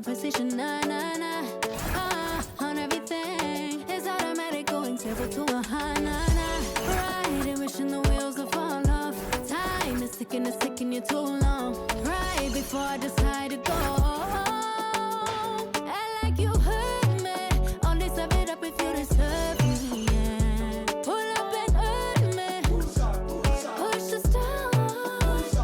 conversation, nah, nah, nah. On everything, it's automatic, going zero to a high, nah, nah. Right, wishing the wheels will fall off. Time is ticking, it's taking you too long. Right before I decide to go. Act like you heard me. Only serve it up if you deserve me, yeah. Pull up and hurt me. Push the stars.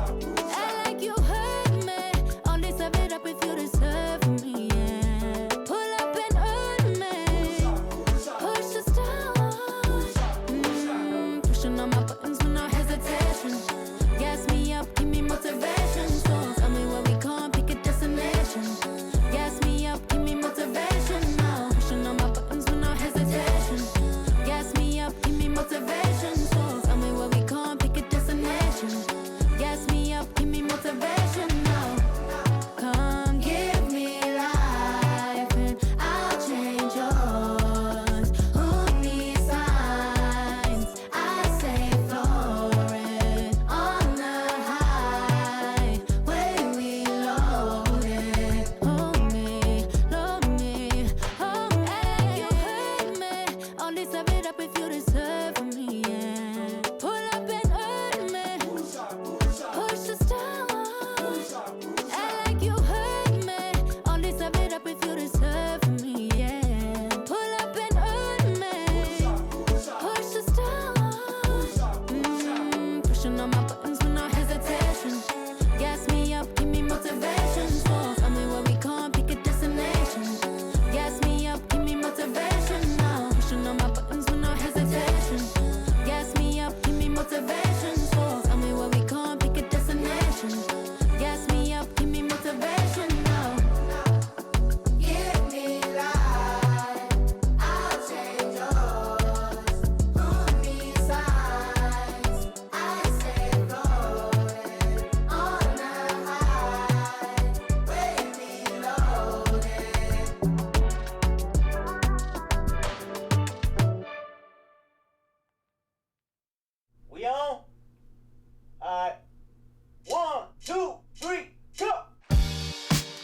Act like you heard me. Only serve it up if you deserve me, yeah. Pull up and hurt me. Push the stars. Pushing on my buttons with no hesitation. Gas me up, give me motivation. So tell me where we come, pick a destination. Gas me up, give me motivation now. Pushing on my buttons with no hesitation. Gas me up, give me motivation. So tell me where we come, pick a destination. Gas me up, give me motivation now. Come give me life and I'll change yours. Who needs signs? I say floating on the highway we loaded. Hold me, load me, hold me. Like you hurt me. Only serve it up if you deserve me, yeah. Pull up and hurt me. Push the stars. Act like you hurt me. Only serve it up if you deserve me, yeah. Pull up and hurt me. Push the stars. Pushing on my buttons with no hesitation. Gas me up, give me motivation. So tell me where we come, pick a destination. Gas me up, give me motivation now. Pushing on my buttons with no hesitation. Gas me up, give me motivation. So tell me where we come, pick a destination. Gas me up, give me motivation now. Give me life, I'll change yours. Who needs signs? I say floating on the highway we loaded. We on? Alright. 1, 2, 3, go!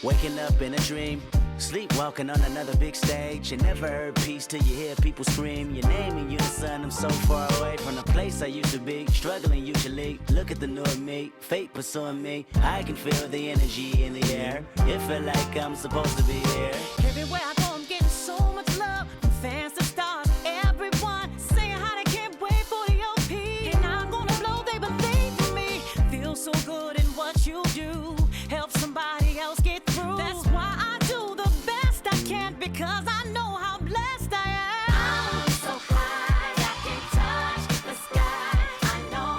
Waking up in a dream, sleepwalking on another big stage. You never heard peace till you hear people scream your name in unison. I'm so far away from the place I used to be, struggling usually. Look at the new me, fate pursuing me. I can feel the energy in the air. It feel like I'm supposed to be here. Everywhere I go, I'm getting so much love from fans to stars. Everyone saying how they can't wait for the OP. And I'm gonna blow, they believe in me. Feel so good in what you do. Help somebody else get through. That's why I do the best I can, because I know how blessed I am. I'm so high, I can touch the sky. I know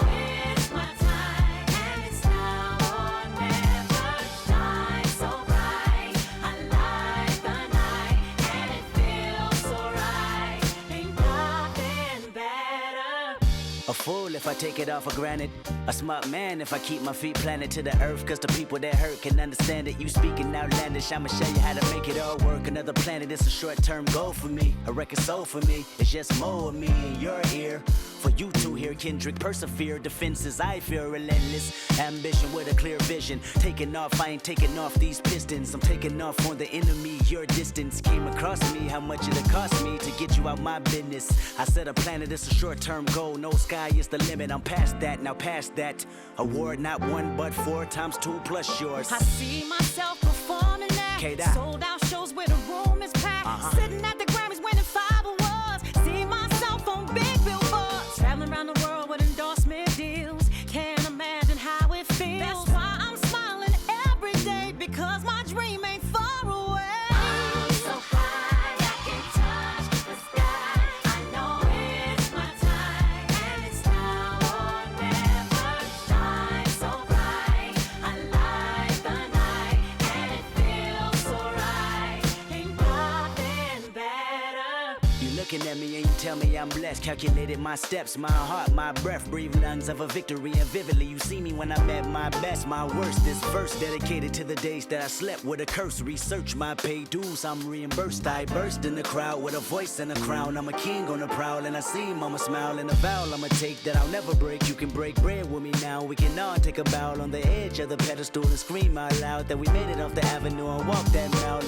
it's my time, and it's now or never. Shine so bright, I light the night, and it feels so right. Ain't nothing better. A fool if I take it all for granted. A smart man if I keep my feet planted to the earth. Cause the people that hurt can understand it. You speaking outlandish, I'ma show you how to make it all work. Another planet, it's a short-term goal for me. A record soul for me, it's just more of me in your ear. For you to hear Kendrick persevere. Defenses I feel relentless. Ambition with a clear vision. Taking off, I ain't taking off these pistons. I'm taking off on the enemy. Your distance came across me. How much it'll cost me to get you out my business. I said a planet, it's a short-term goal. No sky is the limit. I'm past that, now past that. Award not 1 but 4 times 2 plus yours. I see myself performing at K-Dot. sold out shows where the room is packed. Sitting at the Grammys winning 5 awards. See myself on big billboards. Traveling around the world with endorsement deals. Can't imagine how it feels. That's why I'm smiling every day, because my dream ain't far away. I'm so high, I can touch the sky. I know it's my time, and it's now or never. Shine so bright, I light the night, and it feels so right. Ain't nothing better. You looking at me and you tell me I'm blessed. Calculated my steps, my heart, my breath. Breathe lungs of a victory, and vividly you see me when I'm at my best, my worst. This verse dedicated to the days that I slept with a curse. Research my paid dues, I'm reimbursed. I burst in the crowd with a voice and a crown. I'm a king on the prowl, and I see mama smile. And a vow I'ma take that I'll never break. You can break bread with me now. We can all take a bow on the edge of the pedestal and scream out loud that we made it off the avenue and walk that mile.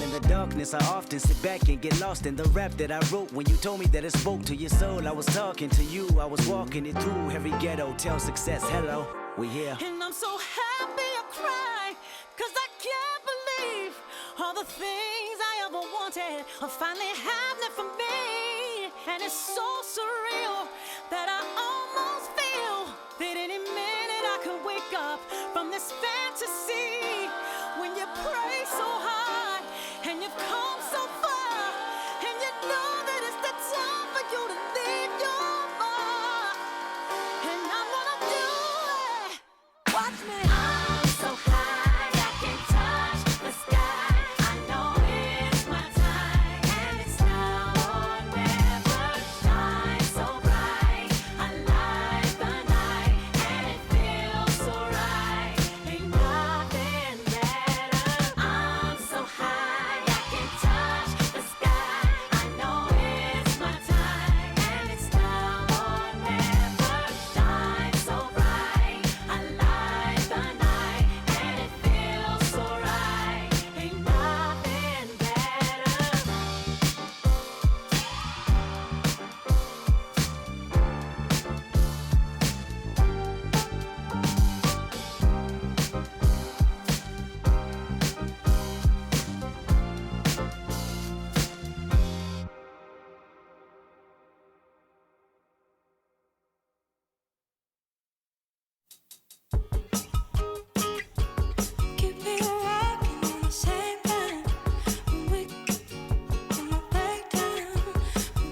darkness, I often sit back and get lost in the rap that I wrote. When you told me that it spoke to your soul, I was talking to you. I was walking it through every ghetto. Tell success, hello, we here. And I'm so happy I cry, 'cause I can't believe all the things I ever wanted are finally happening for me. And it's so surreal that I almost feel that any minute I could wake up from this fantasy. When you pray so hard and you've come so far, and you know that it's the time for you to leave your mark. And I'm gonna do it. Watch me. I'm so high I can touch the sky. I know it's my time, and it's now or never. Shine so bright, I light the night, and it feels so right. Ain't nothing better. I'm so high I can touch the sky. I know it's my time, and it's now or never. Shine so bright, I light the night, and it feels so right. Ain't nothing better. Keep me rocking on the same line. We in my breakdown,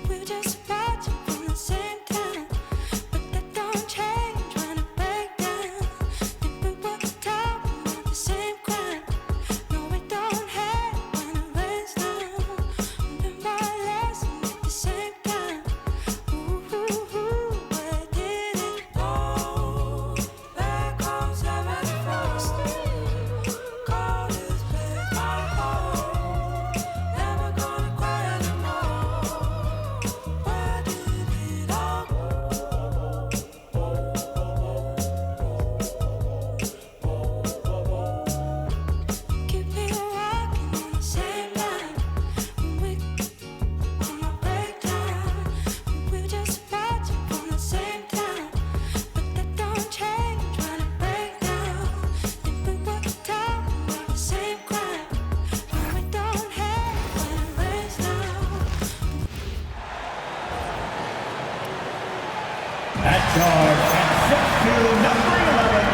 we're just watching from the same time. But that don't change when I break down. If we were talking about the same crime, no, we don't have when it rains down. Learn my lesson at the same time. Ooh, where did it go? There goes heaven first. Call this place my home. Never gonna cry anymore. Where did it all go? Keep me rocking on the same line. We in my breakdown, we're just watching from the same time. But that don't change when I break down. If we were talking about the same crime, no, we don't have when it rains down. At charge and set to number 11.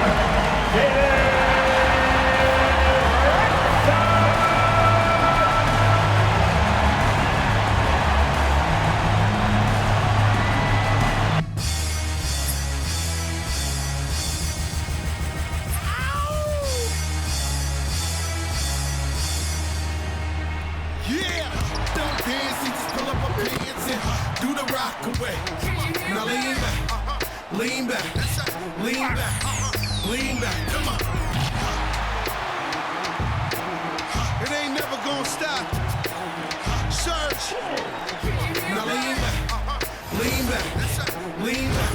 Yeah, don't dance, just pull up my pants and do the rock away. Now lean back, lean back, lean back, lean back. Come on. It ain't never gonna stop. Search. Now lean back, lean back, lean back.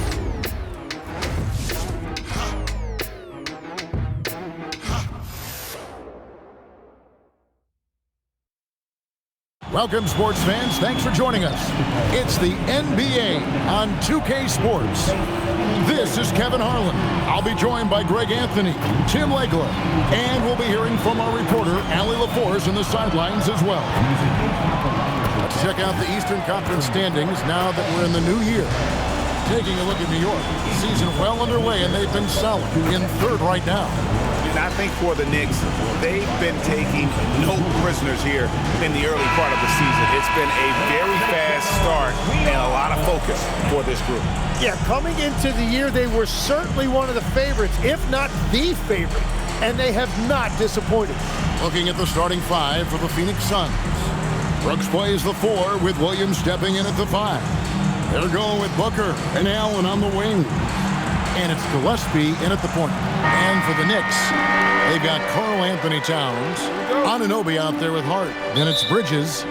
Welcome, sports fans. Thanks for joining us. It's the NBA on 2K Sports. This is Kevin Harlan. I'll be joined by Greg Anthony, Tim Legler, and we'll be hearing from our reporter, Allie LaForce, on the sidelines as well. Let's check out the Eastern Conference standings now that we're in the new year. Taking a look at New York, season well underway, and they've been solid in third right now. I think for the Knicks, they've been taking no prisoners here in the early part of the season. It's been a very fast start and a lot of focus for this group. Yeah, coming into the year, they were certainly one of the favorites, if not the favorite, and they have not disappointed. Looking at the starting five for the Phoenix Suns. Brooks plays the 4 with Williams stepping in at the 5. They're going with Booker and Allen on the wing. And it's Gillespie in at the point. And for the Knicks, they've got Karl Anthony Towns, Anunoby out there with Hart. Then it's Bridges,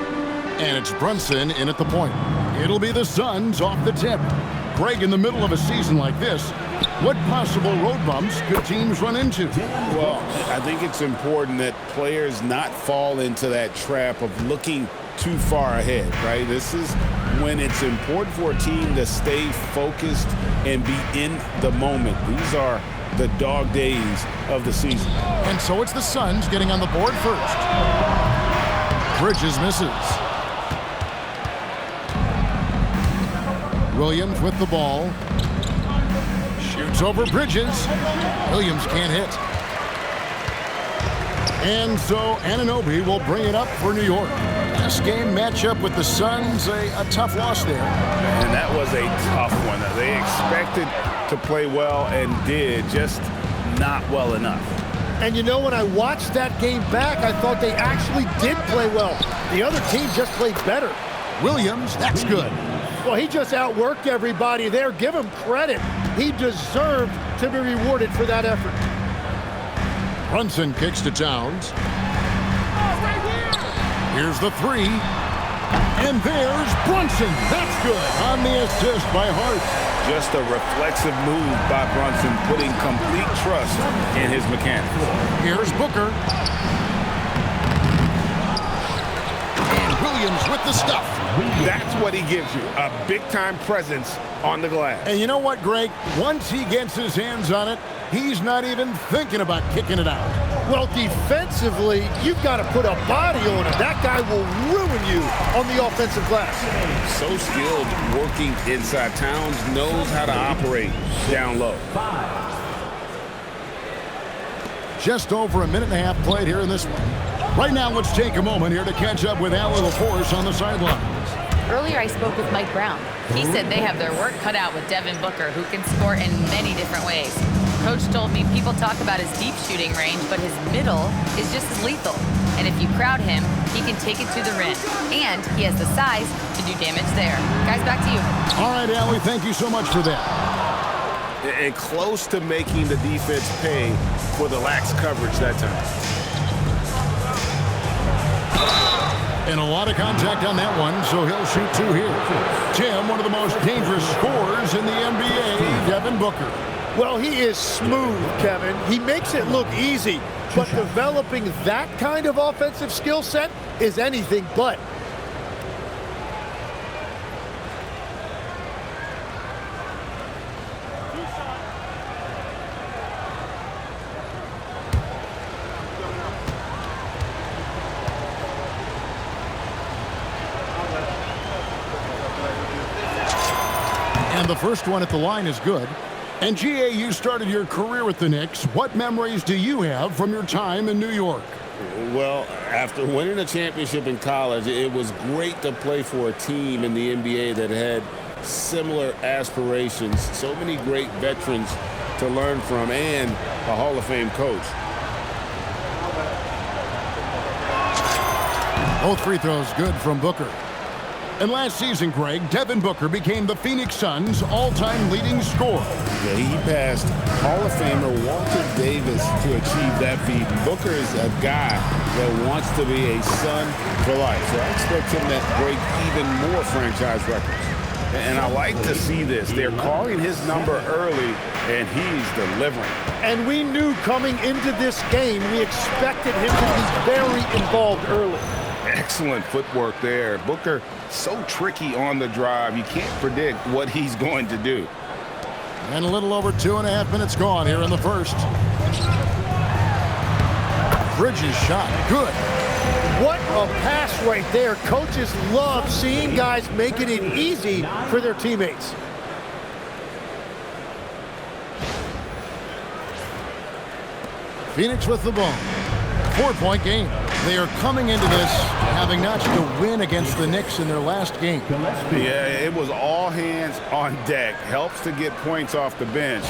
and it's Brunson in at the point. It'll be the Suns off the tip. Greg, in the middle of a season like this, What possible road bumps could teams run into? Well, I think it's important that players not fall into that trap of looking too far ahead, right? This is when it's important for a team to stay focused and be in the moment. These are the dog days of the season. And so it's the Suns getting on the board first. Bridges misses. Williams with the ball. Shoots over Bridges. Williams can't hit. And so Anunoby will bring it up for New York. Last game matchup with the Suns, a tough loss there. And that was a tough one. They expected to play well and did, just not well enough. And you know, when I watched that game back, I thought they actually did play well. The other team just played better. Williams, that's good. Well, he just outworked everybody there. Give him credit. He deserved to be rewarded for that effort. Brunson kicks to Towns. Here's the three. And there's Brunson. That's good. On the assist by Hart. Just a reflexive move by Brunson, putting complete trust in his mechanics. Here's Booker. And Williams with the stuff. That's what he gives you, a big-time presence on the glass. And you know what, Greg? Once he gets his hands on it, he's not even thinking about kicking it out. Well, defensively, you've got to put a body on it. That guy will ruin you on the offensive glass. So skilled working inside. Towns knows how to operate down low. Just over a minute and a half played here in this one. Right now, let's take a moment here to catch up with Al LaForce on the sideline. Earlier, I spoke with Mike Brown. He said they have their work cut out with Devin Booker, who can score in many different ways. Coach told me people talk about his deep shooting range, but his middle is just as lethal. And if you crowd him, he can take it to the rim. And he has the size to do damage there. Guys, back to you. All right, Allie, thank you so much for that. And close to making the defense pay for the lax coverage that time. And a lot of contact on that one, so he'll shoot two here. Tim, one of the most dangerous scorers in the NBA, Devin Booker. Well, he is smooth, Kevin. He makes it look easy, but developing that kind of offensive skill set is anything but. And the first one at the line is good. And GA, you started your career with the Knicks. What memories do you have from your time in New York? Well, after winning a championship in college, it was great to play for a team in the NBA that had similar aspirations. So many great veterans to learn from and a Hall of Fame coach. Both free throws good from Booker. And last season, Greg, Devin Booker became the Phoenix Suns' all-time leading scorer. Yeah, he passed Hall of Famer Walter Davis to achieve that feat. Booker is a guy that wants to be a Sun for life. So I expect him to break even more franchise records. And I like to see this. They're calling his number early, and he's delivering. And we knew coming into this game, we expected him to be very involved early. Excellent footwork there. Booker, so tricky on the drive. You can't predict what he's going to do. And a little over 2.5 minutes gone here in the first. Bridges shot. Good. What a pass right there. Coaches love seeing guys making it easy for their teammates. Phoenix with the ball. 4-point game. They are coming into this having notched a win against the Knicks in their last game. Yeah, it was all hands on deck. Helps to get points off the bench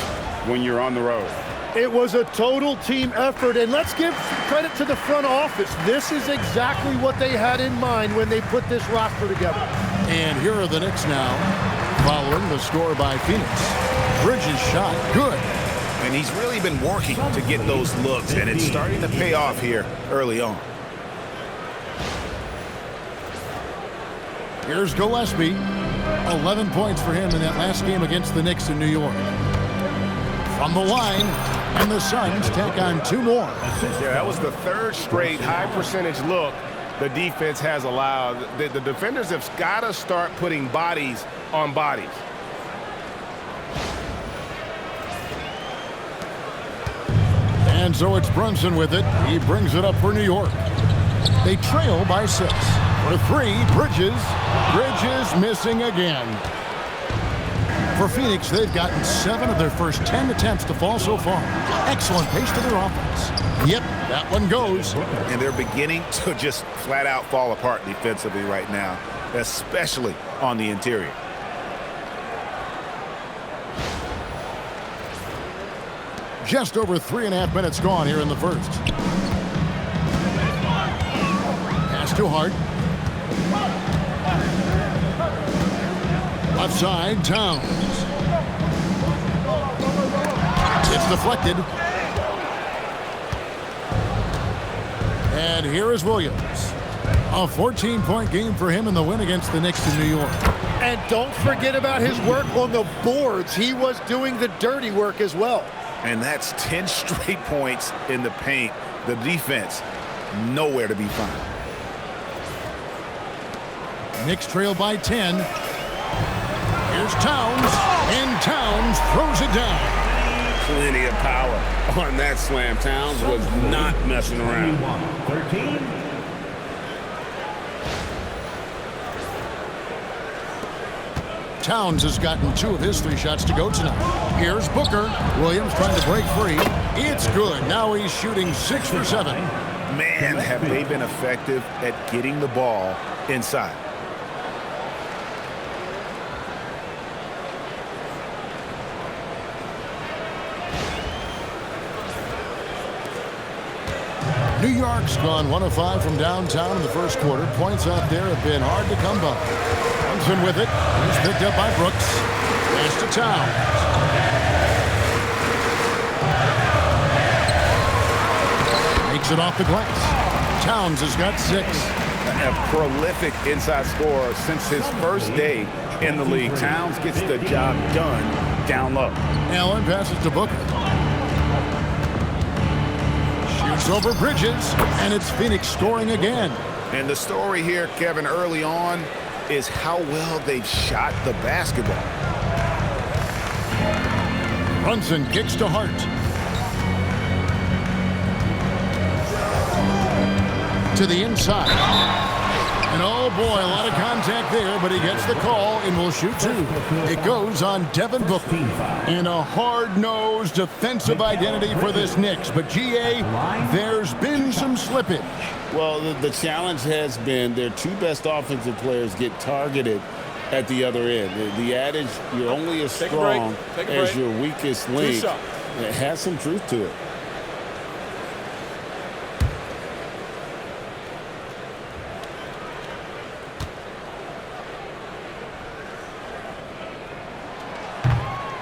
when you're on the road. It was a total team effort, and let's give credit to the front office. This is exactly what they had in mind when they put this roster together. And here are the Knicks now, following the score by Phoenix. Bridges shot. Good. And he's really been working to get those looks, and it's starting to pay off here early on. Here's Gillespie. 11 points for him in that last game against the Knicks in New York. from the line, and the Suns take on 2 more. Yeah, that was the 3rd straight high percentage look the defense has allowed. The defenders have got to start putting bodies on bodies. And so it's Brunson with it. He brings it up for New York. They trail by 6. For 3, Bridges. Bridges missing again. For Phoenix, they've gotten 7 of their first 10 attempts to fall so far. Excellent pace to their offense. Yep, that one goes. And they're beginning to just flat out fall apart defensively right now, especially on the interior. Just over 3.5 minutes gone here in the first. Pass to Hart. Left side, Towns. It's deflected. And here is Williams. A 14-point game for him in the win against the Knicks in New York. And don't forget about his work on the boards. He was doing the dirty work as well. And that's 10 straight points in the paint. The defense, nowhere to be found. Knicks trail by 10. Here's Towns, and Towns throws it down. Plenty of power on that slam. Towns was not messing around. 13. Towns has gotten 2 of his 3 shots to go tonight. Here's Booker. Williams trying to break free. It's good. Now he's shooting 6 for 7. Man, have they been effective at getting the ball inside. New York's gone 1 of 5 from downtown in the first quarter. Points out there have been hard to come by. Brunson with it. He's picked up by Brooks. Pass to Towns. Makes it off the glass. Towns has got 6. A prolific inside scorer since his first day in the league. Towns gets the job done down low. Allen passes to Booker. Shoots over Bridges, and it's Phoenix scoring again. And the story here, Kevin, early on is how well they've shot the basketball. Brunson kicks to Hart. To the inside. And oh boy, a lot of contact there, but he gets the call and will shoot 2. It goes on Devin Booker. And a hard-nosed defensive identity for this Knicks. But GA, there's been some slippage. Well, the challenge has been their 2 best offensive players get targeted at the other end. The adage, you're only as strong as your weakest link, it has some truth to it.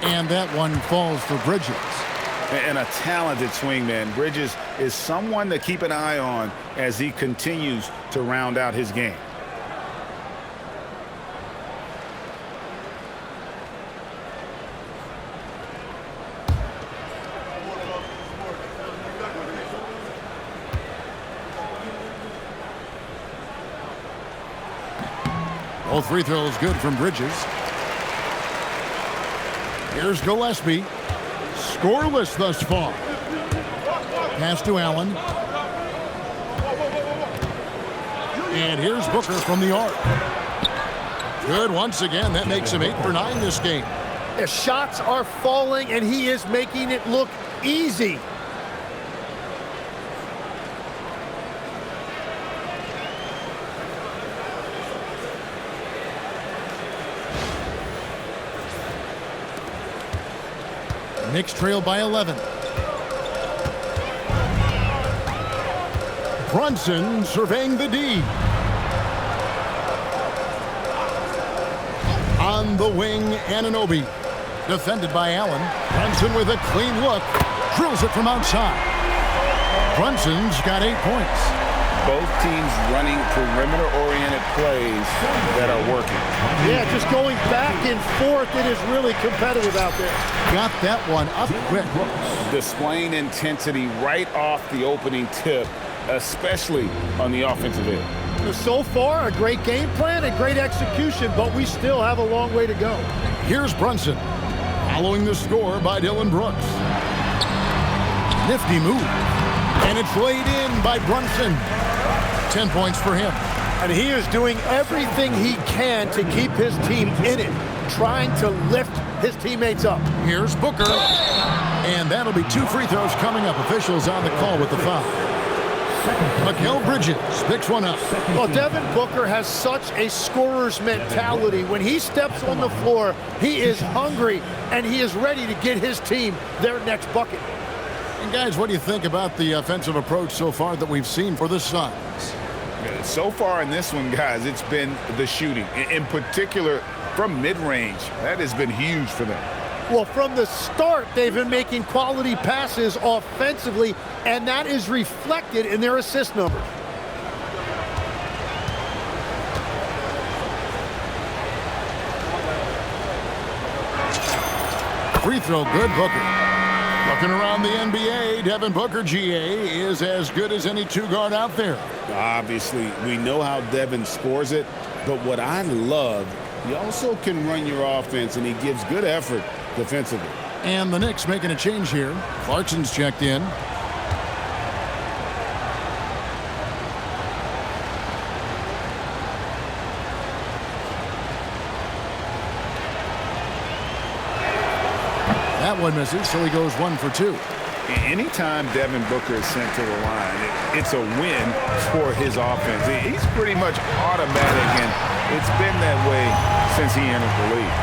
And that one falls for Bridges. And a talented swingman. Bridges is someone to keep an eye on as he continues to round out his game. All free throws good from Bridges. Here's Gillespie. Scoreless thus far. Pass to Allen. And here's Booker from the arc. Good once again. That makes him 8 for 9 this game. The shots are falling, and he is making it look easy. Knicks trail by 11. Brunson surveying the D. On the wing, Anunoby. Defended by Allen. Brunson with a clean look. Drills it from outside. Brunson's got 8 points. Both teams running perimeter-oriented one-minute plays that are working. Yeah, just going back and forth, it is really competitive out there. Got that one up quick. Displaying intensity right off the opening tip, especially on the offensive end. So far, a great game plan and great execution, but we still have a long way to go. Here's Brunson, following the score by Dillon Brooks. Nifty move, and it's laid in by Brunson. 10 points for him. And he is doing everything he can to keep his team in it, trying to lift his teammates up. Here's Booker, and that'll be 2 free throws coming up. Officials on the call with the foul. Mikal Bridges picks one up. Well, Devin Booker has such a scorer's mentality. When he steps on the floor, he is hungry, and he is ready to get his team their next bucket. And guys, what do you think about the offensive approach so far that we've seen for the Suns? So far in this one, guys, it's been the shooting. In particular, from mid-range. That has been huge for them. Well, from the start, they've been making quality passes offensively, and that is reflected in their assist number. Free throw good, Booker. Looking around the NBA, Devin Booker, GA, is as good as any two-guard out there. Obviously, we know how Devin scores it, but what I love, he also can run your offense, and he gives good effort defensively. And the Knicks making a change here. Clarkson's checked in. That one misses, so he goes 1 for 2. Anytime Devin Booker is sent to the line, it's a win for his offense. He's pretty much automatic, and it's been that way since he entered the league.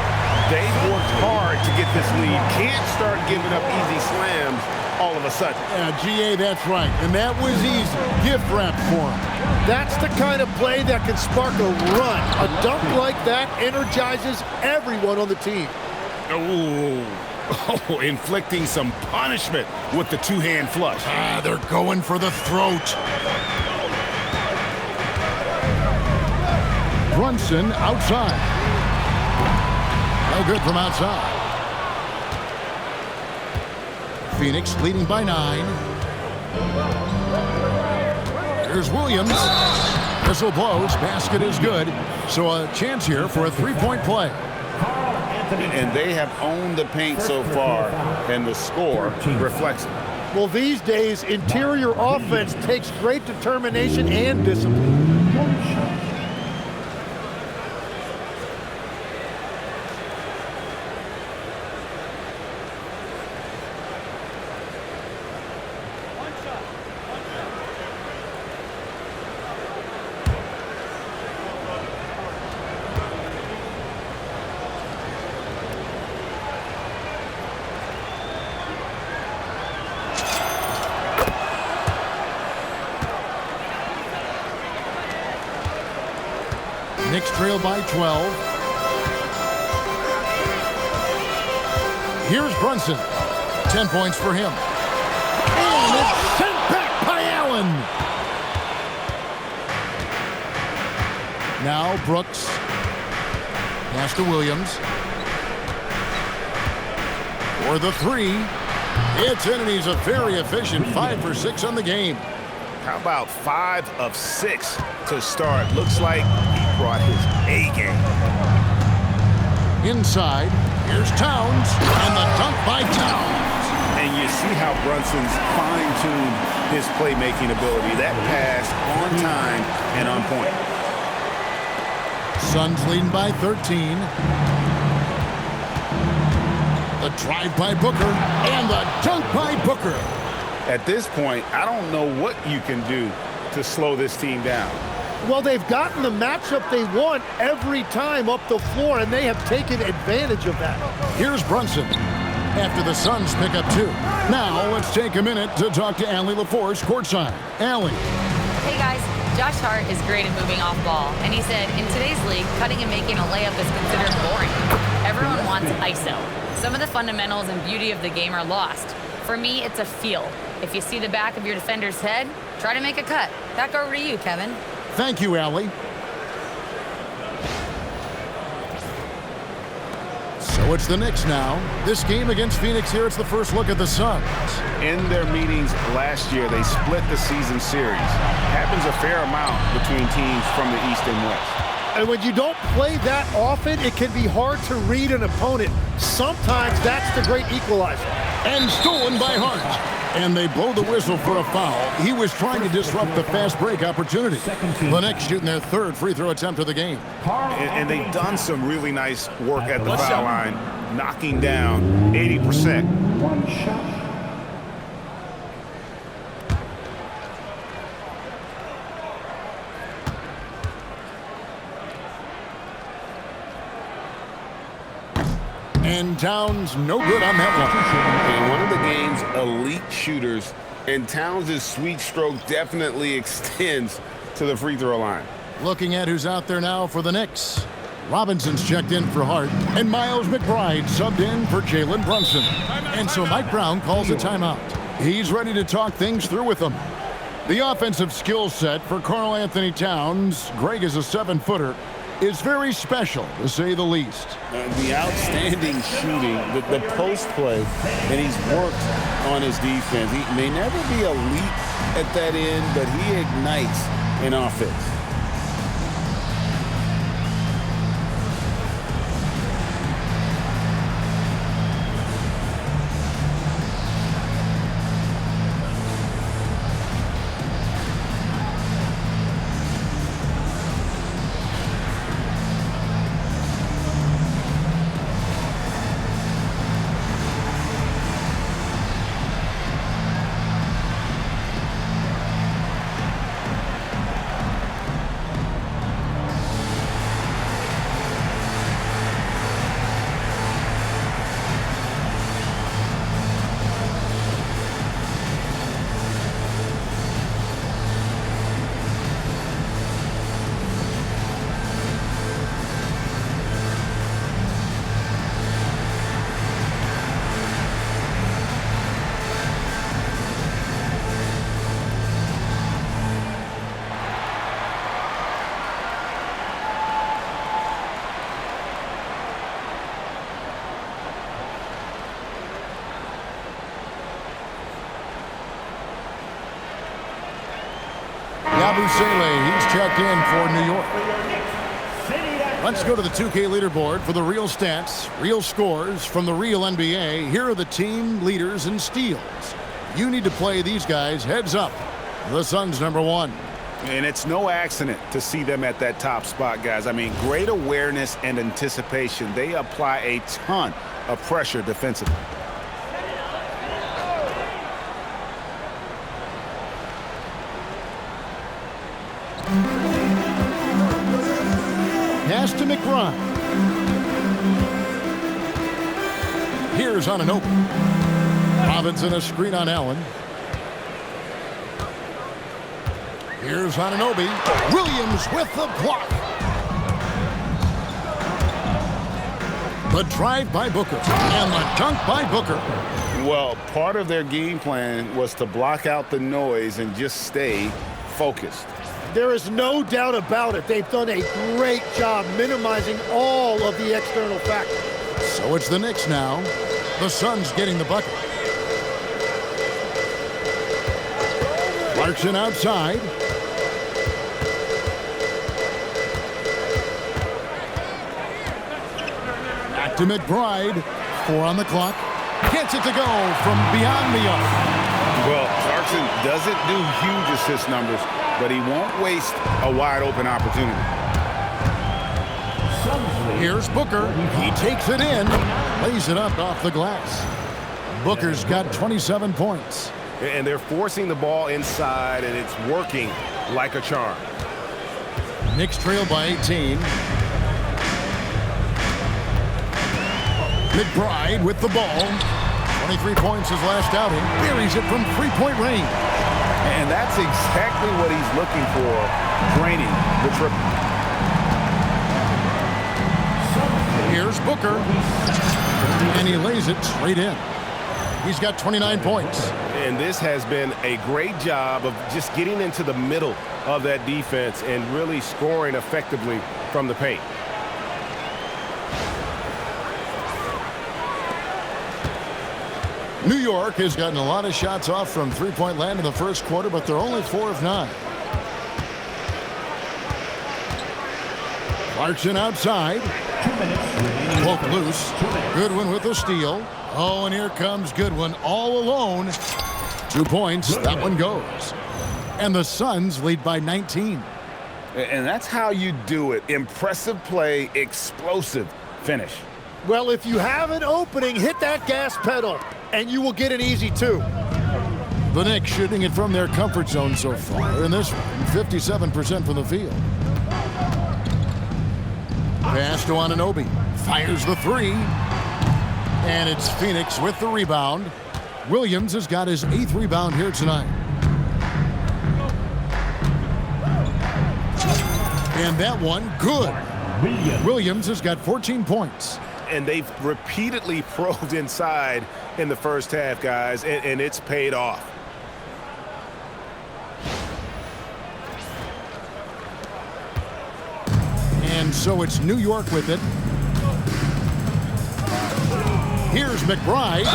They've worked hard to get this lead. Can't start giving up easy slams all of a sudden. Yeah, GA, that's right. And that was easy. Gift wrap for him. That's the kind of play that can spark a run. A dunk like that energizes everyone on the team. Oh, inflicting some punishment with the two-hand flush. They're going for the throat. Brunson outside. No good from outside. Phoenix leading by 9. Here's Williams. Whistle blows. Basket is good. So a chance here for a three-point play. And they have owned the paint so far, and the score reflects it. Well, these days, interior offense takes great determination and discipline. Knicks trail by 12. Here's Brunson. 10 points for him. And it's sent back by Allen. Now Brooks. Pass to Williams. For the 3. It's in, and he's a very efficient 5 for 6 on the game. How about 5 of 6 to start? Looks like he brought his A game. Inside, here's Towns, and the dunk by Towns. And you see how Brunson's fine-tuned his playmaking ability. That pass on time and on point. Suns leading by 13. The drive by Booker, and the dunk by Booker. At this point, I don't know what you can do to slow this team down. Well, they've gotten the matchup they want every time up the floor, and they have taken advantage of that. Here's Brunson after the Suns pick up 2. Now let's take a minute to talk to Allie LaForce courtside. Allie. Hey guys, Josh Hart is great at moving off ball, and he said in today's league, cutting and making a layup is considered boring. Everyone wants ISO. Some of the fundamentals and beauty of the game are lost. For me, it's a feel. If you see the back of your defender's head, try to make a cut. Back over to you, Kevin. Thank you, Allie. So it's the Knicks now. This game against Phoenix here, it's the first look at the Suns. In their meetings last year, they split the season series. Happens a fair amount between teams from the East and West. And when you don't play that often, it can be hard to read an opponent. Sometimes that's the great equalizer. And stolen by Hart. And they blow the whistle for a foul. He was trying to disrupt the fast break opportunity. The Knicks shooting their third free throw attempt of the game. And they've done some really nice work at the foul line, knocking down 80%. One shot. And Towns no good on that one. And one of the game's elite shooters, and Towns' sweet stroke definitely extends to the free throw line. Looking at who's out there now for the Knicks. Robinson's checked in for Hart, and Miles McBride subbed in for Jalen Brunson. And so Mike Brown calls a timeout. He's ready to talk things through with them. The offensive skill set for Karl Anthony Towns, Greg is a 7-footer, is very special, to say the least. The outstanding shooting, the post play, and he's worked on his defense. He may never be elite at that end, but he ignites in offense. Yabusele, he's checked in for New York. Let's go to the 2K leaderboard for the real stats, real scores from the real NBA. Here are the team leaders in steals. You need to play these guys heads up. The Suns #1. And it's no accident to see them at that top spot, guys. I mean, great awareness and anticipation. They apply a ton of pressure defensively. Pass to McBride. Here's on an open. Robinson a screen on Allen. Here's Anunoby. Williams with the block. The drive by Booker. And the dunk by Booker. Well, part of their game plan was to block out the noise and just stay focused. There is no doubt about it. They've done a great job minimizing all of the external factors. So it's the Knicks now. The Suns getting the bucket. Clarkson outside. Back to McBride. 4 on the clock. Gets it to go from beyond the arc. Well, Clarkson doesn't do huge assist numbers, but he won't waste a wide open opportunity. Here's Booker. He takes it in. Lays it up off the glass. Booker's got 27 points. And they're forcing the ball inside, and it's working like a charm. Knicks trail by 18. McBride with the ball. 23 points his last outing. Buries it from three-point range. And that's exactly what he's looking for, draining the triple. Here's Booker. And he lays it straight in. He's got 29 points. And this has been a great job of just getting into the middle of that defense and really scoring effectively from the paint. New York has gotten a lot of shots off from three-point land in the first quarter, but they're only 4 of 9. Clarkson outside. Poke loose. Goodwin with the steal. Oh, and here comes Goodwin all alone. 2 points. That one goes. And the Suns lead by 19. And that's how you do it. Impressive play, explosive finish. Well, if you have an opening, hit that gas pedal, and you will get an easy 2. The Knicks shooting it from their comfort zone so far. In this one, 57% from the field. Pass to Anunoby. Fires the 3. And it's Phoenix with the rebound. Williams has got his 8th rebound here tonight. And that one, good. Williams has got 14 points. And they've repeatedly probed inside in the first half, guys, and it's paid off. And so it's New York with it. Here's McBride.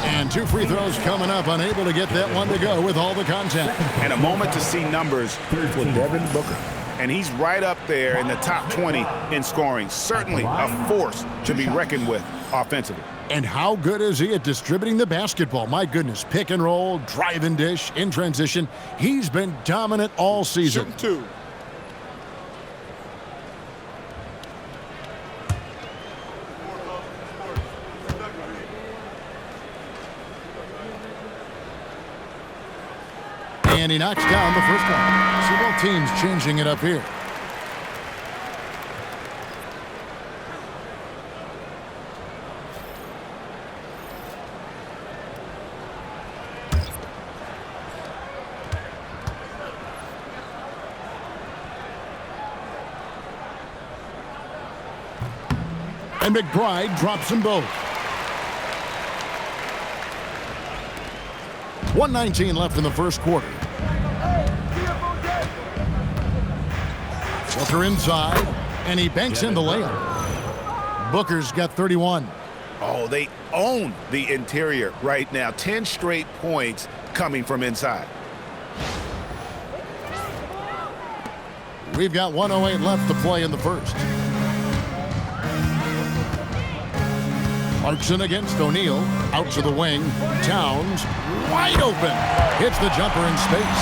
And 2 free throws coming up, unable to get that one to go with all the contact. And a moment to see numbers for Devin Booker. And he's right up there in the top 20 in scoring. Certainly a force to be reckoned with offensively. And how good is he at distributing the basketball? My goodness, pick and roll, drive and dish, in transition. He's been dominant all season. Shooting 2. And he knocks down the first one. So both teams changing it up here. And McBride drops them both. 1:19 left in the first quarter. Booker inside, and he banks in the layup. Booker's got 31. Oh, they own the interior right now. 10 straight points coming from inside. We've got 1:08 left to play in the first. Clarkson against O'Neal. Out to the wing. Towns wide open. Hits the jumper in space.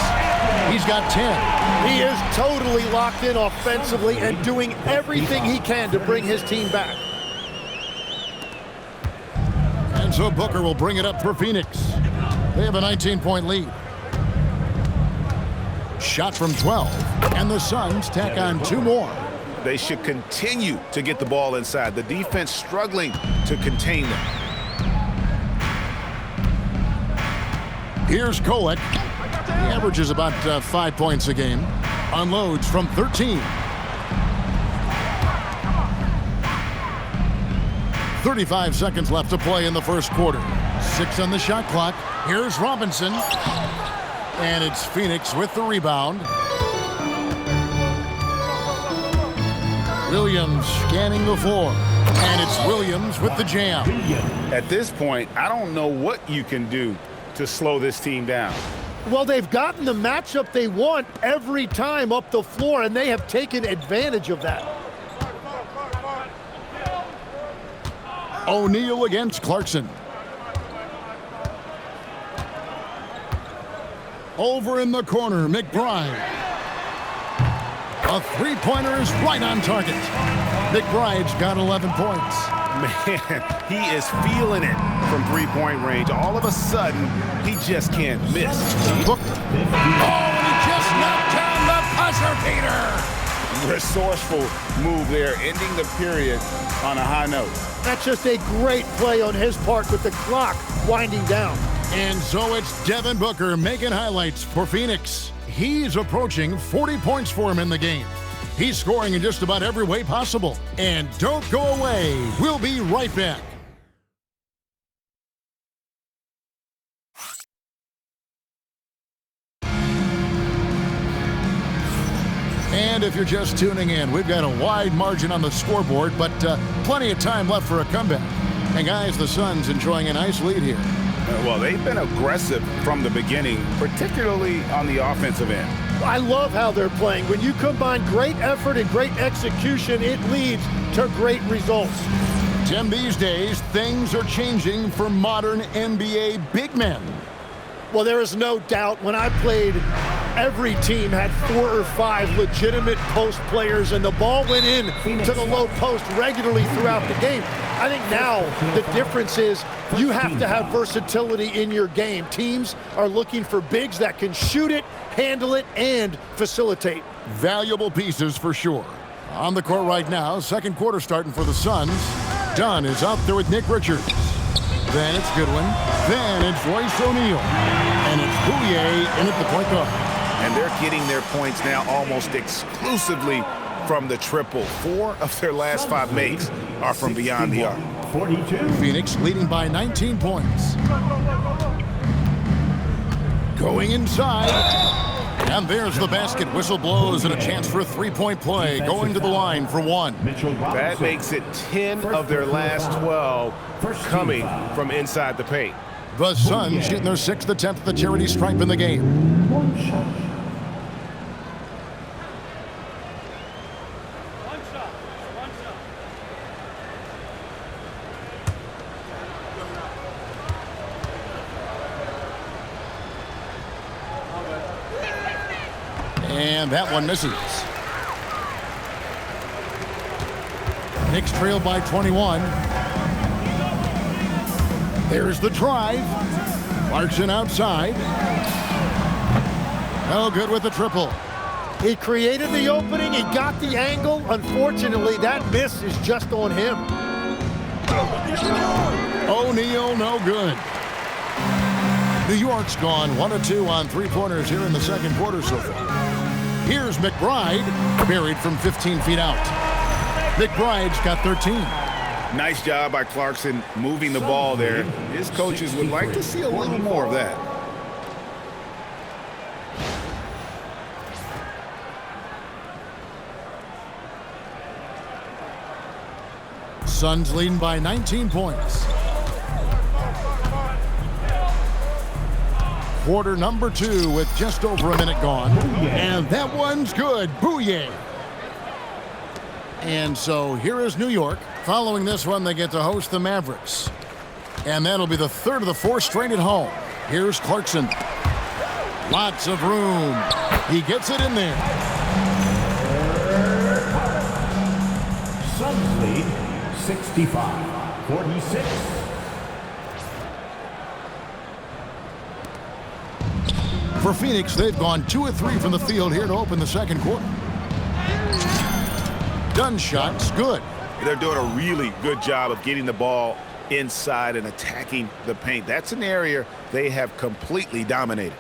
He's got 10. He is totally locked in offensively and doing everything he can to bring his team back. And so Booker will bring it up for Phoenix. They have a 19-point lead. Shot from 12. And the Suns tack on 2 more. They should continue to get the ball inside. The defense struggling to contain them. Here's Kolek. He averages about 5 points a game. Unloads from 13. 35 seconds left to play in the first quarter. 6 on the shot clock. Here's Robinson. And it's Phoenix with the rebound. Williams scanning the floor. And it's Williams with the jam. At this point, I don't know what you can do to slow this team down. Well, they've gotten the matchup they want every time up the floor, and they have taken advantage of that. O'Neal against Clarkson. Over in the corner, McBride. A three-pointer is right on target. McBride's got 11 points. Man, he is feeling it from three-point range. All of a sudden, he just can't miss. Look. Oh, and he just knocked down the buzzer beater. Resourceful move there, ending the period on a high note. That's just a great play on his part with the clock winding down. And so it's Devin Booker making highlights for Phoenix. He's approaching 40 points for him in the game. He's scoring in just about every way possible. And don't go away. We'll be right back. And if you're just tuning in, we've got a wide margin on the scoreboard, but plenty of time left for a comeback. And guys, the Suns enjoying a nice lead here. Well, they've been aggressive from the beginning, particularly on the offensive end. I love how they're playing. When you combine great effort and great execution, it leads to great results. Tim, these days, things are changing for modern NBA big men. Well, there is no doubt when I played, every team had 4 or 5 legitimate post players, and the ball went in to the low post regularly throughout the game. I think now the difference is you have to have versatility in your game. Teams are looking for bigs that can shoot it, handle it, and facilitate. Valuable pieces for sure. On the court right now, second quarter starting for the Suns. Dunn is out there with Nick Richards. Then it's Goodwin. Then it's Royce O'Neal. And it's Bouye in at the point guard. And they're getting their points now almost exclusively from the triple. 4 of their last 5 makes are from beyond the arc. 42. Phoenix leading by 19 points. Going inside. And there's the basket. Whistle blows and a chance for a three-point play. Going to the line for 1. That makes it 10 of their last 12 coming from inside the paint. The Suns shooting their 6th attempt at the charity stripe in the game. One shot. And that one misses. Knicks trail by 21. There's the drive. Clarkson outside. No good with the triple. He created the opening. He got the angle. Unfortunately, that miss is just on him. O'Neal, no good. New York's gone 1 of 2 on three-pointers here in the second quarter so far. Here's McBride, buried from 15 feet out. McBride's got 13. Nice job by Clarkson moving the ball there. His coaches would like to see a little more of that. Suns leading by 19 points. Quarter number 2 with just over a minute gone. And that one's good. Bouye. And so here is New York. Following this one, they get to host the Mavericks. And that'll be the 3rd of the 4 straight at home. Here's Clarkson. Lots of room. He gets it in there. Suns lead 65-46. For Phoenix, they've gone 2 of 3 from the field here to open the second quarter. Dunn's shot's good. They're doing a really good job of getting the ball inside and attacking the paint. That's an area they have completely dominated.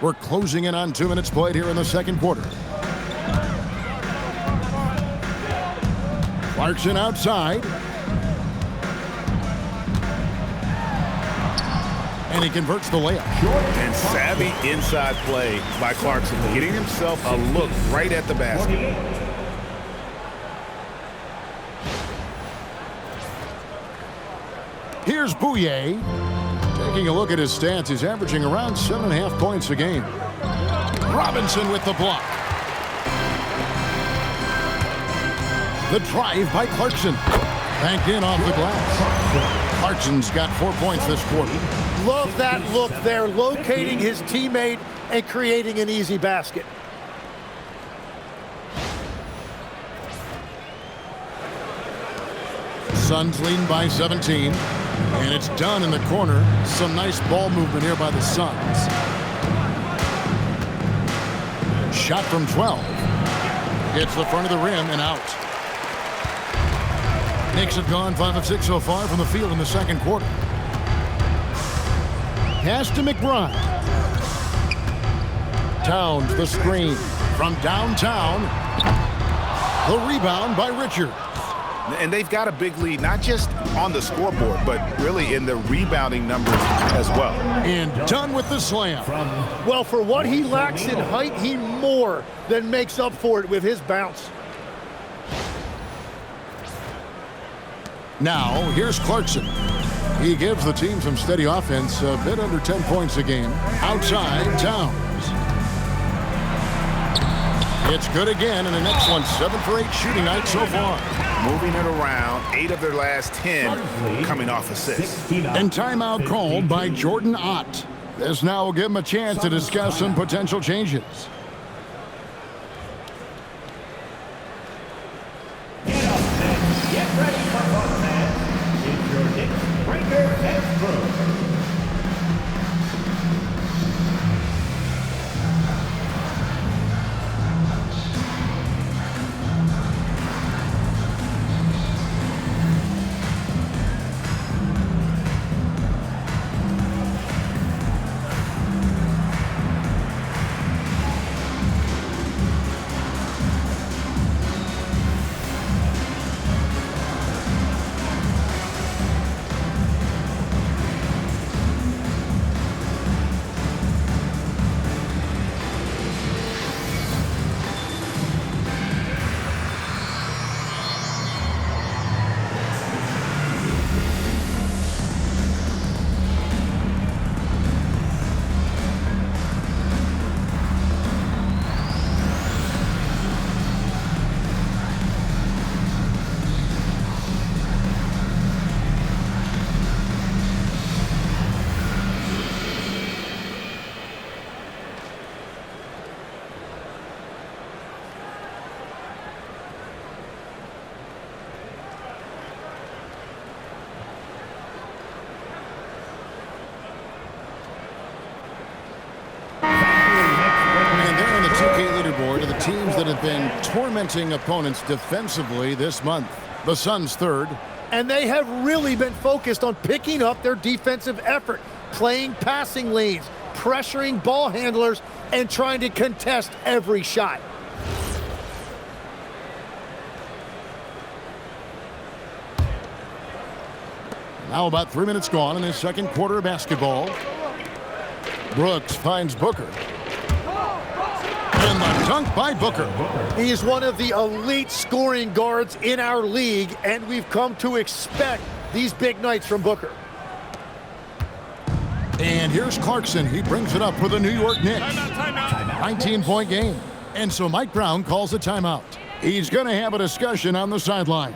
We're closing in on 2 minutes played here in the second quarter. Clarkson outside. And he converts the layup. And savvy inside play by Clarkson, getting himself a look right at the basket. Here's Bouye. Taking a look at his stats, he's averaging around 7.5 points a game. Robinson with the block. The drive by Clarkson. Banked in off the glass. Clarkson's got 4 points this quarter. Love that look there, locating his teammate and creating an easy basket. Suns leading by 17. And it's Dunn in the corner. Some nice ball movement here by the Suns. Shot from 12. Hits the front of the rim and out. Knicks have gone 5 of 6 so far from the field in the second quarter. Pass to McBride. Towns the screen from downtown. The rebound by Richards. And they've got a big lead, not just on the scoreboard, but really in the rebounding numbers as well. And done with the slam. Well, for what he lacks in height, he more than makes up for it with his bounce. Now, here's Clarkson. He gives the team some steady offense, a bit under 10 points a game. Outside, Towns. It's good again, and an excellent 7 for 8 shooting night so far. Moving it around, 8 of their last 10 coming off assists. And timeout called by Jordan Ott. This now will give him a chance to discuss some potential changes. Get up, men. Get ready for both fans. It's your Knicks Breaker and Crew. Leaderboard of the teams that have been tormenting opponents defensively this month. The Suns third. And they have really been focused on picking up their defensive effort, playing passing lanes, pressuring ball handlers, and trying to contest every shot. Now about 3 minutes gone in this second quarter of basketball. Brooks finds Booker. And the dunk by Booker. He is one of the elite scoring guards in our league, and we've come to expect these big nights from Booker. And here's Clarkson. He brings it up for the New York Knicks. 19-point game. And so Mike Brown calls a timeout. He's going to have a discussion on the sideline.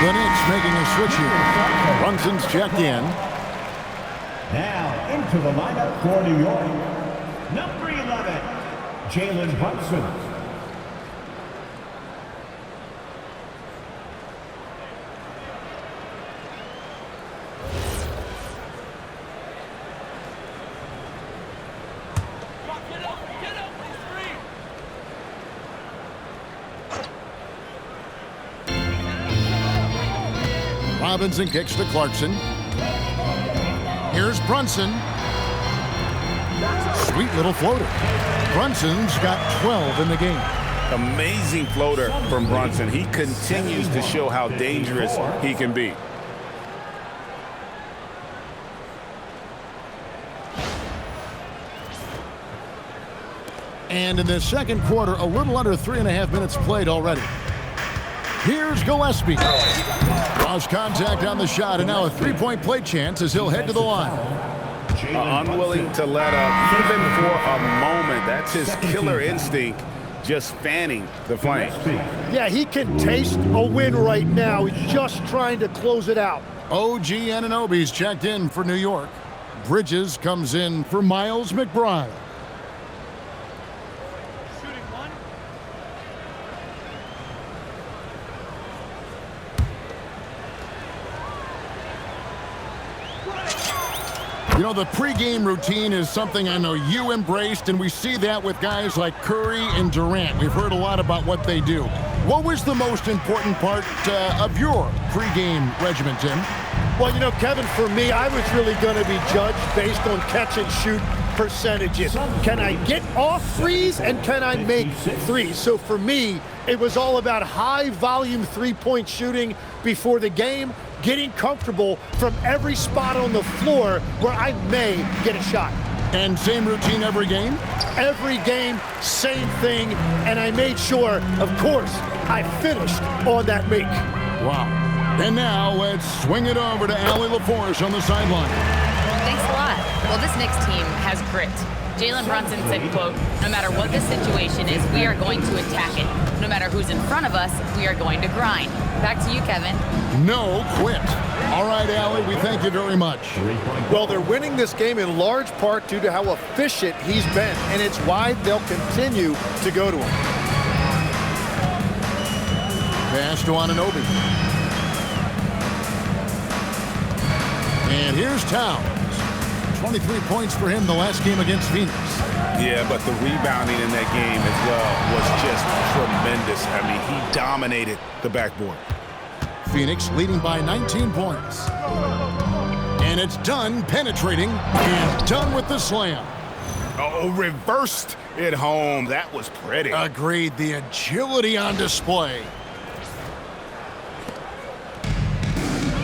The Knicks making a switch here. Brunson's checked in. Now into the lineup for New York. Number 11, Jalen Brunson. Robinson kicks to Clarkson. Here's Brunson. Sweet little floater. Brunson's got 12 in the game. Amazing floater from Brunson. He continues to show how dangerous he can be. And in the second quarter, a little under 3.5 minutes played already. Here's Gillespie. Draws contact on the shot, and now a three-point play chance as he'll head to the line. Unwilling to let up, even for a moment. That's his killer instinct, just fanning the flame. Yeah, he can taste a win right now. He's just trying to close it out. OG Anunoby's checked in for New York. Bridges comes in for Miles McBride. You know, the pregame routine is something I know you embraced, and we see that with guys like Curry and Durant. We've heard a lot about what they do. What was the most important part of your pregame regimen, Tim? Well, you know, Kevin, for me, I was really going to be judged based on catch-and-shoot percentages. Can I get off threes, and can I make threes? So for me, it was all about high-volume three-point shooting before the game, getting comfortable from every spot on the floor where I may get a shot. And same routine every game? Every game, same thing, and I made sure, of course, I finished on that make. Wow. And now let's swing it over to Allie LaForce on the sideline. Thanks a lot. Well, this Knicks team has grit. Jalen Brunson said, quote, no matter what the situation is, we are going to attack it. No matter who's in front of us, we are going to grind. Back to you, Kevin. No quit. All right, Allie, we thank you very much. Well, they're winning this game in large part due to how efficient he's been, and it's why they'll continue to go to him. Pass to Anunoby. And here's Towns. 23 points for him the last game against Phoenix. Yeah, but the rebounding in that game as well was just tremendous. I mean, he dominated the backboard. Phoenix leading by 19 points. And it's done penetrating and done with the slam. Oh, reversed it home. That was pretty. Agreed. The agility on display.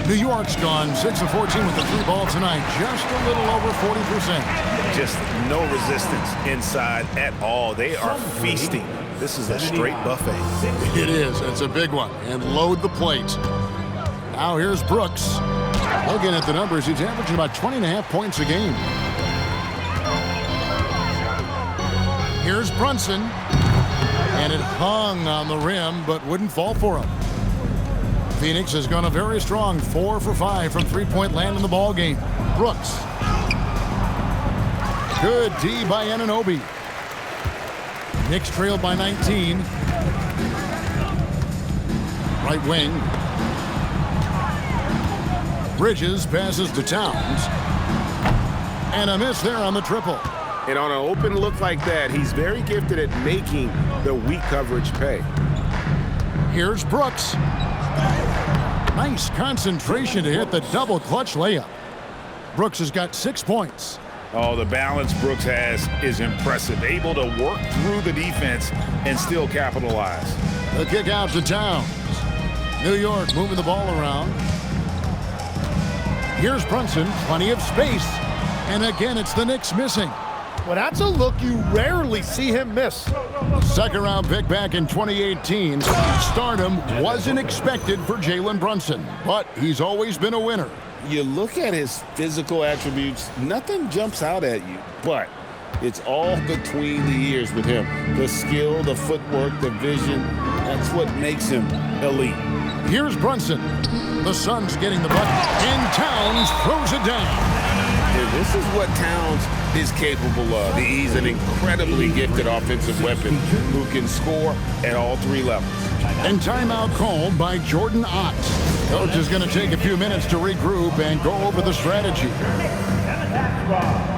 New York's gone 6 of 14 with the three ball tonight. Just a little over 40%. Just no resistance inside at all. They are feasting. This is a straight buffet. It is. It's a big one. And load the plate. Now here's Brooks. Looking at the numbers, he's averaging about 20.5 points a game. Here's Brunson. And it hung on the rim, but wouldn't fall for him. Phoenix has gone a very strong 4 for 5 from three-point land in the ball game. Brooks. Good D by Anunoby. Knicks trailed by 19. Right wing. Bridges passes to Towns. And a miss there on the triple. And on an open look like that, he's very gifted at making the weak coverage pay. Here's Brooks. Nice concentration to hit the double clutch layup. Brooks has got 6 points. Oh, the balance Brooks has is impressive. Able to work through the defense and still capitalize. The kick out to Towns. New York moving the ball around. Here's Brunson, plenty of space. And again, it's the Knicks missing. Well, that's a look you rarely see him miss. Second round pick back in 2018. Stardom wasn't expected for Jalen Brunson, but he's always been a winner. You look at his physical attributes, nothing jumps out at you, but it's all between the ears with him. The skill, the footwork, the vision, that's what makes him elite. Here's Brunson. The Suns getting the bucket, and Towns throws it down. And this is what Towns is capable of. He's an incredibly gifted offensive weapon who can score at all three levels. And timeout called by Jordan Ott. Coach is going to take a few minutes to regroup and go over the strategy. Let's go!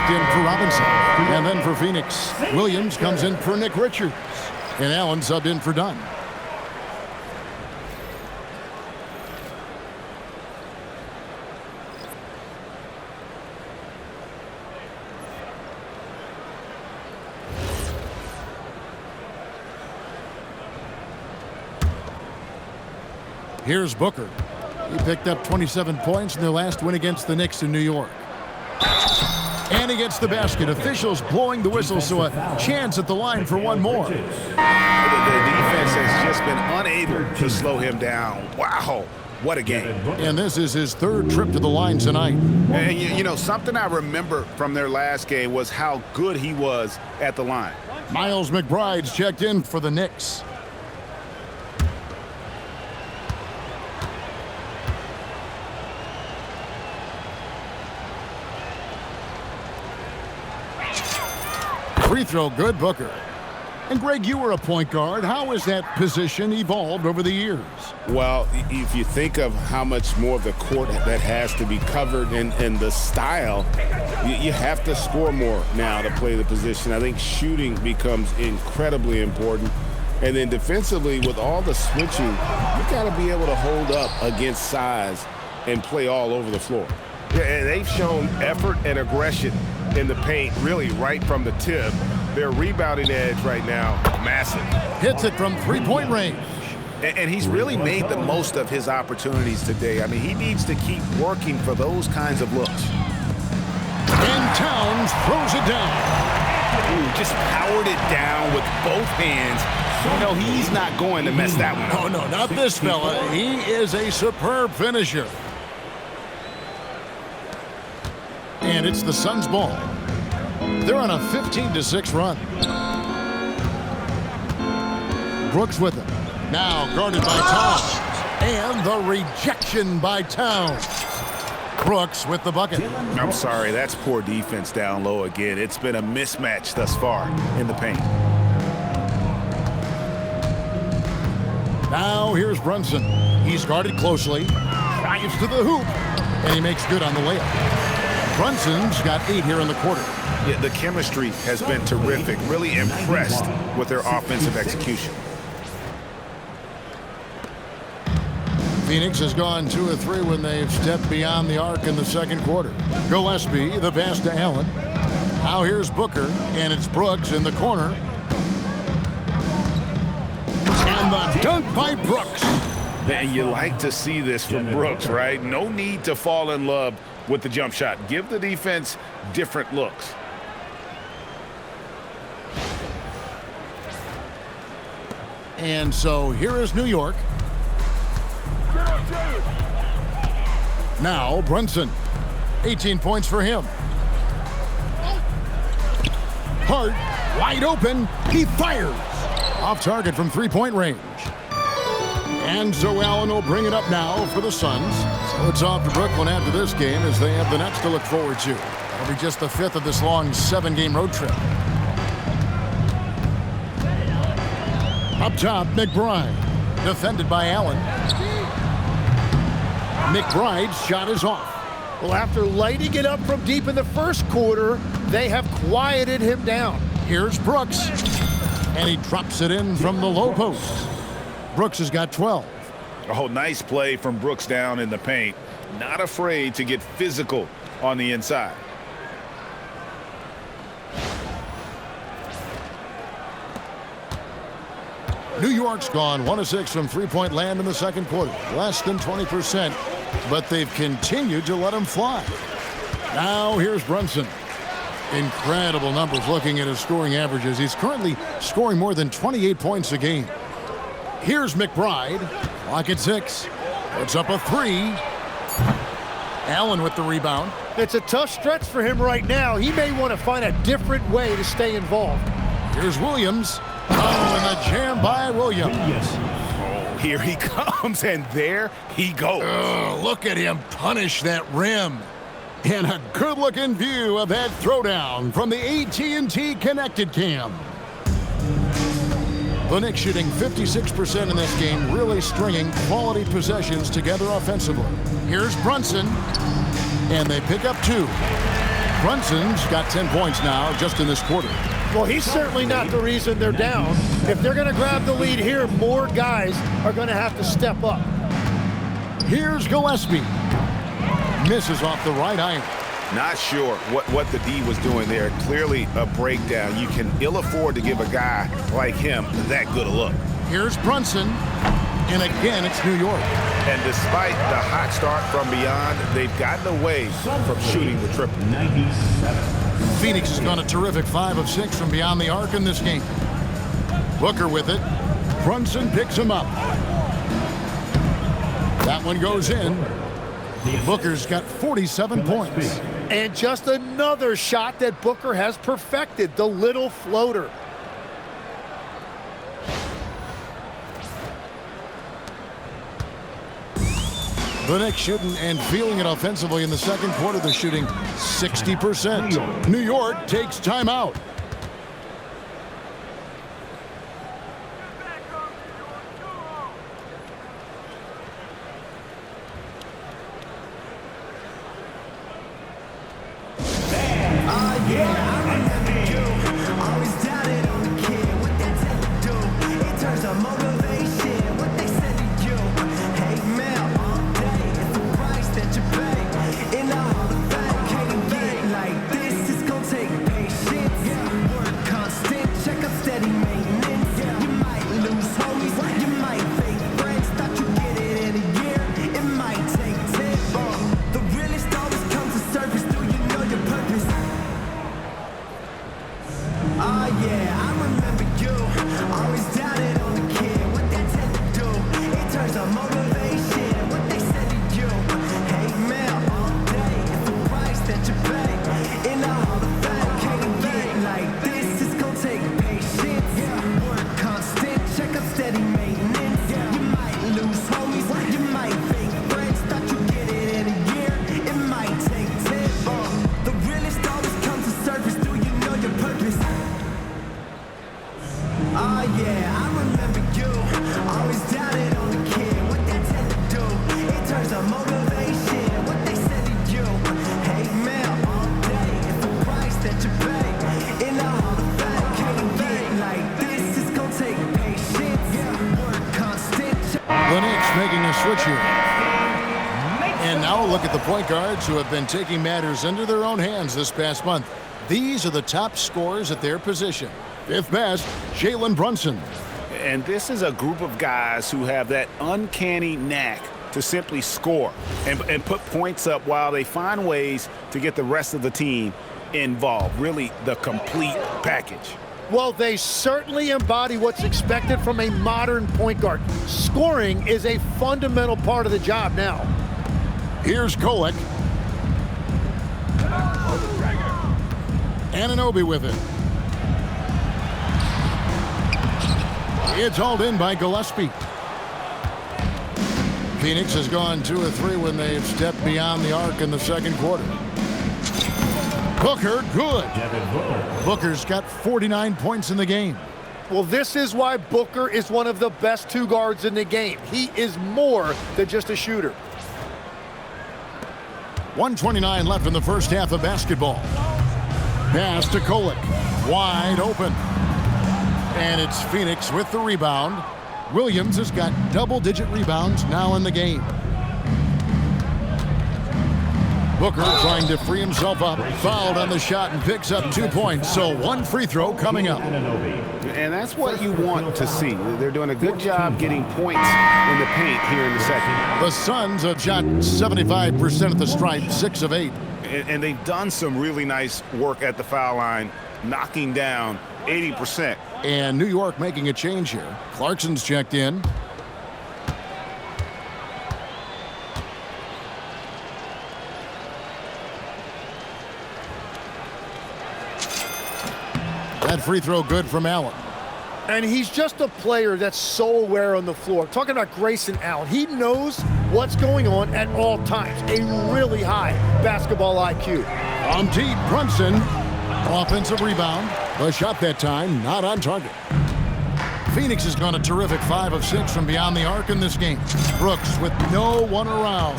checked in for Robinson. And then for Phoenix, Williams comes in for Nick Richards. And Allen subbed in for Dunn. Here's Booker. He picked up 27 points in their last win against the Knicks in New York. And he gets the basket. Officials blowing the whistle, so a chance at the line for one more. The defense has just been unable to slow him down. Wow, what a game. And this is his third trip to the line tonight. And you know, something I remember from their last game was how good he was at the line. Miles McBride's checked in for the Knicks. Free throw good, Booker. And Greg, you were a point guard. How has that position evolved over the years? Well, if you think of how much more of the court that has to be covered and the style, you have to score more now to play the position. I think shooting becomes incredibly important. And then defensively, with all the switching, you got to be able to hold up against size and play all over the floor. Yeah, and they've shown effort and aggression in the paint, really right from the tip. Their rebounding edge right now, massive. Hits it from three-point range. And he's really made the most of his opportunities today. I mean, he needs to keep working for those kinds of looks. And Towns throws it down. Ooh, just powered it down with both hands. You know, he's not going to mess that one up. Oh, no, not this fella. He is a superb finisher. And it's the Suns' ball. They're on a 15-6 run. Brooks with him. Now guarded by Towns. And the rejection by Towns. Brooks with the bucket. I'm sorry, that's poor defense down low again. It's been a mismatch thus far in the paint. Now here's Brunson. He's guarded closely. Drives to the hoop. And he makes good on the layup. Brunson's got 8 here in the quarter. Yeah, the chemistry has been terrific. Really impressed with their offensive execution. Phoenix has gone 2 of 3 when they've stepped beyond the arc in the second quarter. Gillespie, the pass to Allen. Now here's Booker, and it's Brooks in the corner. And the dunk by Brooks. And you like to see this from Brooks, right? No need to fall in love with the jump shot. Give the defense different looks. And so here is New York. Now Brunson. 18 points for him. Hart wide open. He fires. Off target from three-point range. And so Allen will bring it up now for the Suns. So it's off to Brooklyn after this game as they have the Nets to look forward to. It'll be just the 5th of this long 7-game road trip. Up top, McBride. Defended by Allen. McBride's shot is off. Well, after lighting it up from deep in the first quarter, they have quieted him down. Here's Brooks. And he drops it in from the low post. Brooks has got 12. Oh, nice play from Brooks down in the paint. Not afraid to get physical on the inside. New York's gone 1 of 6 from three-point land in the second quarter. Less than 20%, but they've continued to let him fly. Now here's Brunson. Incredible numbers looking at his scoring averages. He's currently scoring more than 28 points a game. Here's McBride. Clock at 6. Puts up a 3. Allen with the rebound. It's a tough stretch for him right now. He may want to find a different way to stay involved. Here's Williams. Oh, and the jam by Williams. Oh, here he comes, and there he goes. Oh, look at him punish that rim. And a good-looking view of that throwdown from the AT&T Connected Cam. The Knicks shooting 56% in this game, really stringing quality possessions together offensively. Here's Brunson, and they pick up 2. Brunson's got 10 points now just in this quarter. Well, he's certainly not the reason they're down. If they're going to grab the lead here, more guys are going to have to step up. Here's Gillespie. Misses off the right iron. Not sure what the D was doing there. Clearly a breakdown. You can ill afford to give a guy like him that good a look. Here's Brunson. And again, it's New York. And despite the hot start from beyond, they've gotten away from shooting the triple. 97. Phoenix has gone a terrific 5 of 6 from beyond the arc in this game. Booker with it. Brunson picks him up. That one goes in. Booker's got 47 points. And just another shot that Booker has perfected, the little floater. The Knicks shooting and feeling it offensively in the second quarter. They're shooting 60%. New York takes timeout. Point guards who have been taking matters into their own hands this past month. These are the top scorers at their position. Fifth best, Jalen Brunson. And this is a group of guys who have that uncanny knack to simply score and put points up while they find ways to get the rest of the team involved. Really the complete package. Well, they certainly embody what's expected from a modern point guard. Scoring is a fundamental part of the job now. Here's Kolek. Anunoby with it. It's hauled in by Gillespie. Phoenix has gone 2 of 3 when they've stepped beyond the arc in the second quarter. Booker, good. Booker's got 49 points in the game. Well, this is why Booker is one of the best 2 guards in the game. He is more than just a shooter. 1:29 left in the first half of basketball. Pass to Kolek. Wide open. And it's Phoenix with the rebound. Williams has got double-digit rebounds now in the game. Booker trying to free himself up. Fouled on the shot and picks up 2 points. So 1 free throw coming up. And that's what you want to see. They're doing a good job getting points in the paint here in the second. The Suns have shot 75% at the stripe, 6 of 8. And they've done some really nice work at the foul line, knocking down 80%. And New York making a change here. Clarkson's checked in. That free throw good from Allen. And he's just a player that's so aware on the floor. Talking about Grayson Allen, he knows what's going on at all times. A really high basketball IQ. On deep, Brunson. Offensive rebound. The shot that time, not on target. Phoenix has gone a terrific 5 of 6 from beyond the arc in this game. Brooks with no one around.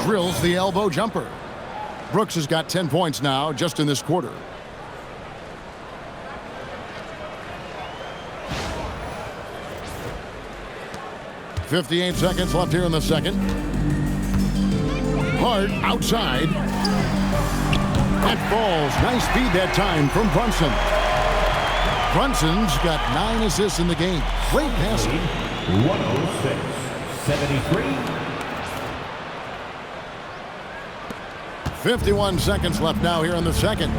Drills the elbow jumper. Brooks has got 10 points now just in this quarter. .58 seconds left here in the second. Hart outside. That falls. Nice feed that time from Brunson. Brunson's got 9 assists in the game. Great passing. 106-73. 51 seconds left now here in the second.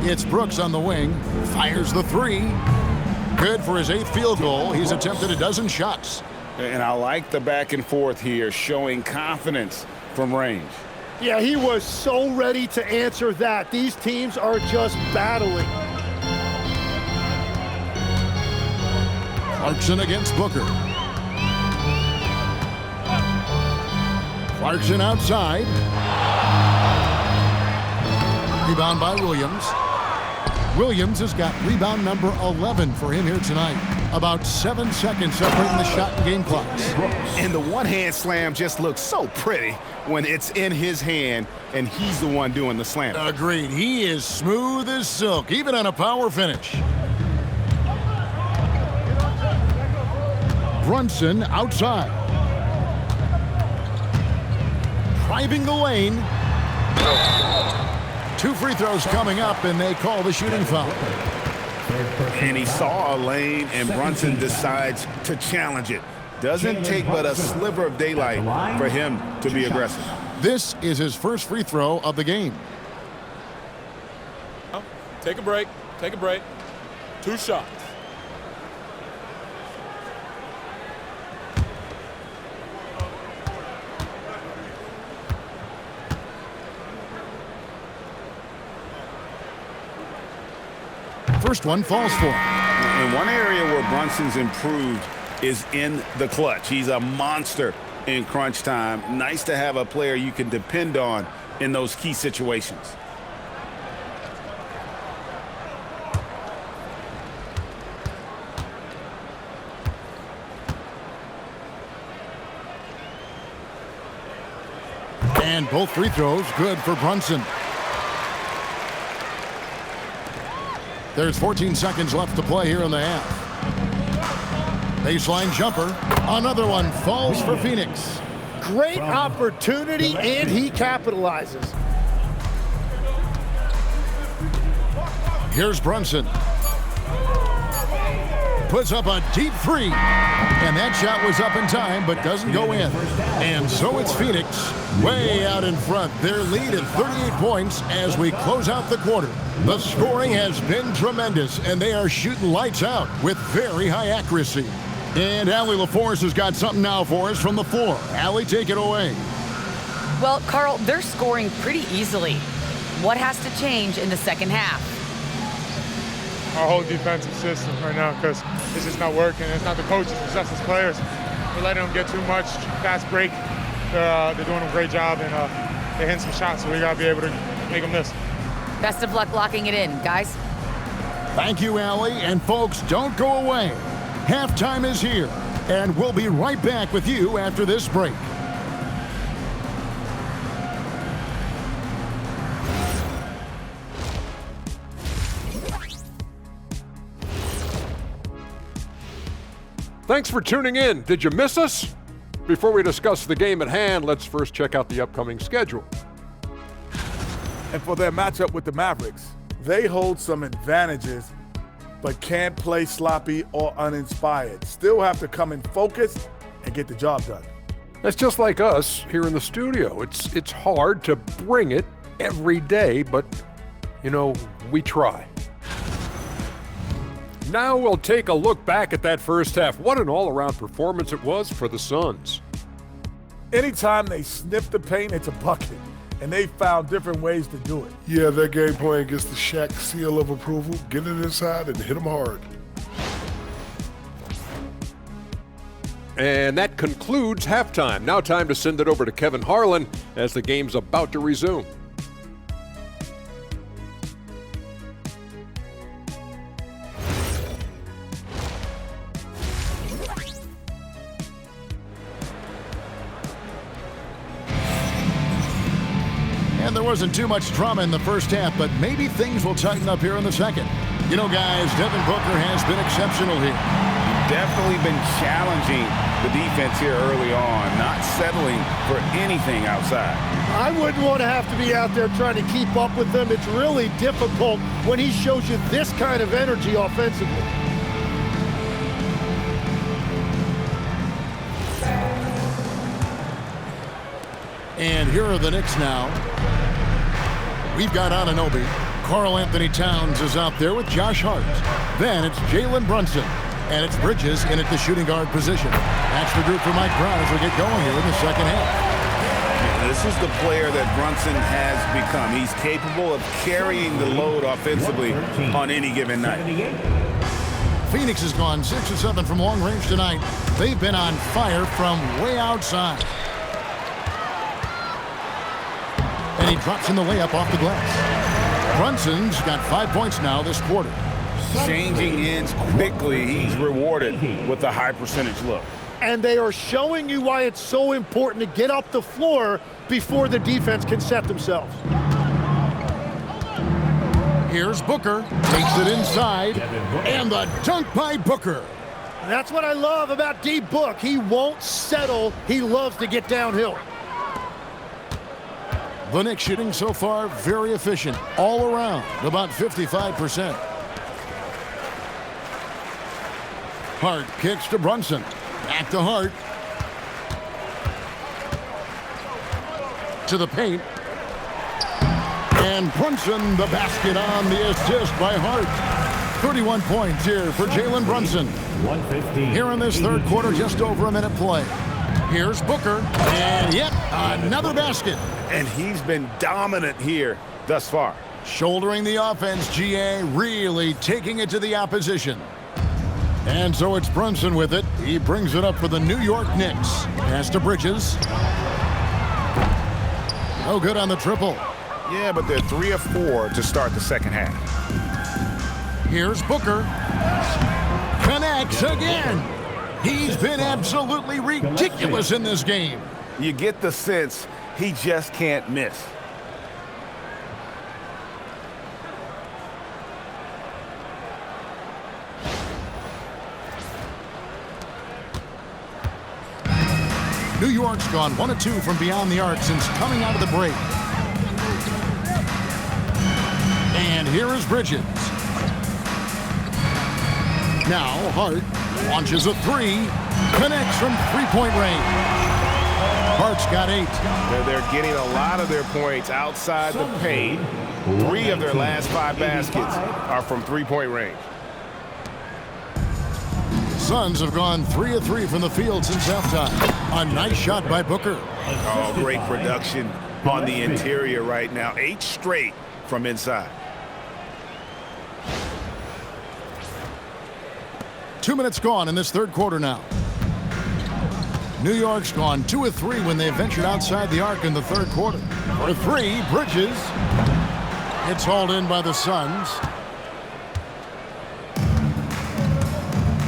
It's Brooks on the wing. Fires the three. Good for his 8th field goal. He's attempted a dozen shots. And I like the back and forth here, showing confidence from range. Yeah, he was so ready to answer that. These teams are just battling. Clarkson against Booker. Clarkson outside. Rebound by Williams. Williams has got rebound number 11 for him here tonight. About 7 seconds separating the shot and game clocks. And the one-hand slam just looks so pretty when it's in his hand and he's the one doing the slam. Agreed. He is smooth as silk, even on a power finish. Brunson outside. Driving the lane. 2 free throws coming up, and they call the shooting foul. And he saw a lane, and Brunson decides to challenge it. Doesn't take but a sliver of daylight for him to be aggressive. This is his first free throw of the game. Take a break. Take a break. 2 shots. First one falls for him. And one area where Brunson's improved is in the clutch. He's a monster in crunch time. Nice to have a player you can depend on in those key situations. And both free throws good for Brunson. There's 14 seconds left to play here in the half. Baseline jumper. Another one falls for Phoenix. Great opportunity, and he capitalizes. Here's Brunson. Puts up a deep 3. And that shot was up in time, but doesn't go in. And so it's Phoenix way out in front. Their lead at 38 points as we close out the quarter. The scoring has been tremendous, and they are shooting lights out with very high accuracy. And Allie LaForce has got something now for us from the floor. Allie, take it away. Well, Carl, they're scoring pretty easily. What has to change in the second half? Our whole defensive system right now, because it's just not working. It's not the coaches, it's us as players. We're letting them get too much, fast break. They're doing a great job, and they're hitting some shots, so we got to be able to make them miss. Best of luck locking it in, guys. Thank you, Allie. And folks, don't go away. Halftime is here, and we'll be right back with you after this break. Thanks for tuning in. Did you miss us? Before we discuss the game at hand, let's first check out the upcoming schedule. And for their matchup with the Mavericks, they hold some advantages, but can't play sloppy or uninspired. Still have to come in focused and get the job done. That's just like us here in the studio. It's hard to bring it every day, but, you know, we try. Now we'll take a look back at that first half. What an all-around performance it was for the Suns. Anytime they sniff the paint, it's a bucket, and they found different ways to do it. Yeah, their game plan gets the Shaq seal of approval. Get it inside and hit them hard. And that concludes halftime. Now time to send it over to Kevin Harlan as the game's about to resume. And there wasn't too much drama in the first half, but maybe things will tighten up here in the second. You know, guys, Devin Booker has been exceptional here. Definitely been challenging the defense here early on, not settling for anything outside. I wouldn't want to have to be out there trying to keep up with them. It's really difficult when he shows you this kind of energy offensively. And here are the Knicks now. We've got Anunoby. Karl Anthony Towns is out there with Josh Hart. Then it's Jalen Brunson. And it's Bridges in at the shooting guard position. That's the group for Mike Brown as we get going here in the second half. This is the player that Brunson has become. He's capable of carrying the load offensively on any given night. Phoenix has gone 6 of 7 from long range tonight. They've been on fire from way outside. And he drops in the layup off the glass. Brunson's got 5 points now this quarter. Changing ends quickly. He's rewarded with a high percentage look. And they are showing you why it's so important to get up the floor before the defense can set themselves. Here's Booker. Takes it inside. And the dunk by Booker. That's what I love about D-Book. He won't settle. He loves to get downhill. The Knicks shooting so far very efficient all around, about 55%. Hart kicks to Brunson. Back to Hart. To the paint. And Brunson the basket on the assist by Hart. 31 points here for Jalen Brunson. 115. Here in this third quarter, just over a minute play. Here's Booker, and yet another basket. And he's been dominant here thus far. Shouldering the offense, GA really taking it to the opposition. And so it's Brunson with it. He brings it up for the New York Knicks. Pass to Bridges. No good on the triple. Yeah, but they're 3 of 4 to start the second half. Here's Booker. Connects again. He's been absolutely ridiculous in this game. You get the sense he just can't miss. New York's gone 1 of 2 from beyond the arc since coming out of the break. And here is Bridges. Now Hart launches a 3, connects from three-point range. Hart's got 8. They're getting a lot of their points outside the paint. 3 of their last 5 baskets are from three-point range. Suns have gone 3 of 3 from the field since halftime. A nice shot by Booker. Oh, great production on the interior right now. 8 straight from inside. 2 minutes gone in this third quarter now. New York's gone 2 of 3 when they ventured outside the arc in the third quarter. For 3, Bridges. It's hauled in by the Suns.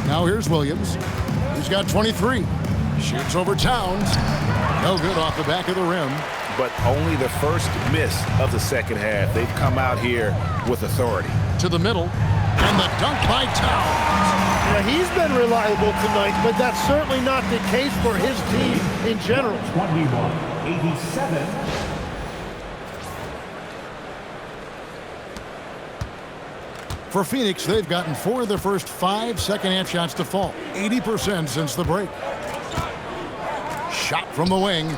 Now here's Williams. He's got 23. Shoots over Towns. No good off the back of the rim. But only the first miss of the second half. They've come out here with authority. To the middle. And the dunk by Towns. Yeah, he's been reliable tonight, but that's certainly not the case for his team in general. 21-87. For Phoenix, they've gotten 4 of their first 5 second-half shots to fall. 80% since the break. Shot from the wing.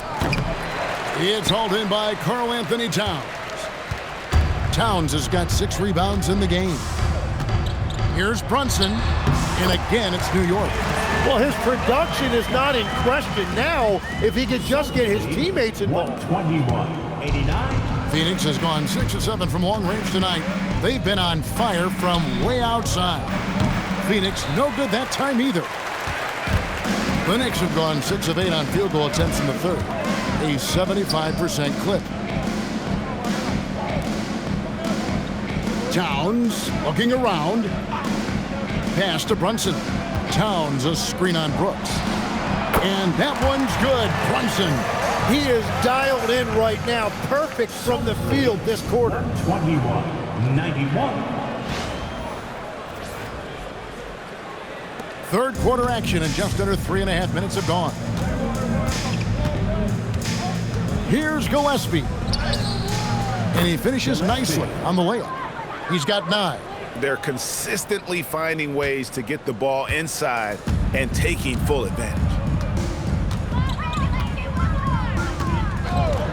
It's hauled in by Karl Anthony Towns. Towns has got 6 rebounds in the game. Here's Brunson. And again, it's New York. Well, his production is not in question now if he could just get his teammates involved. 121-89. Phoenix has gone 6 of 7 from long range tonight. They've been on fire from way outside. Phoenix no good that time either. The Knicks have gone 6 of 8 on field goal attempts in the third. A 75% clip. Towns looking around. Pass to Brunson. Towns a screen on Brooks. And that one's good. Brunson He is dialed in right now. Perfect from the field this quarter. 21-91. Third quarter action and just under 3.5 minutes have gone. Here's Gillespie. And he finishes nicely on the layup. He's got 9. They're consistently finding ways to get the ball inside and taking full advantage.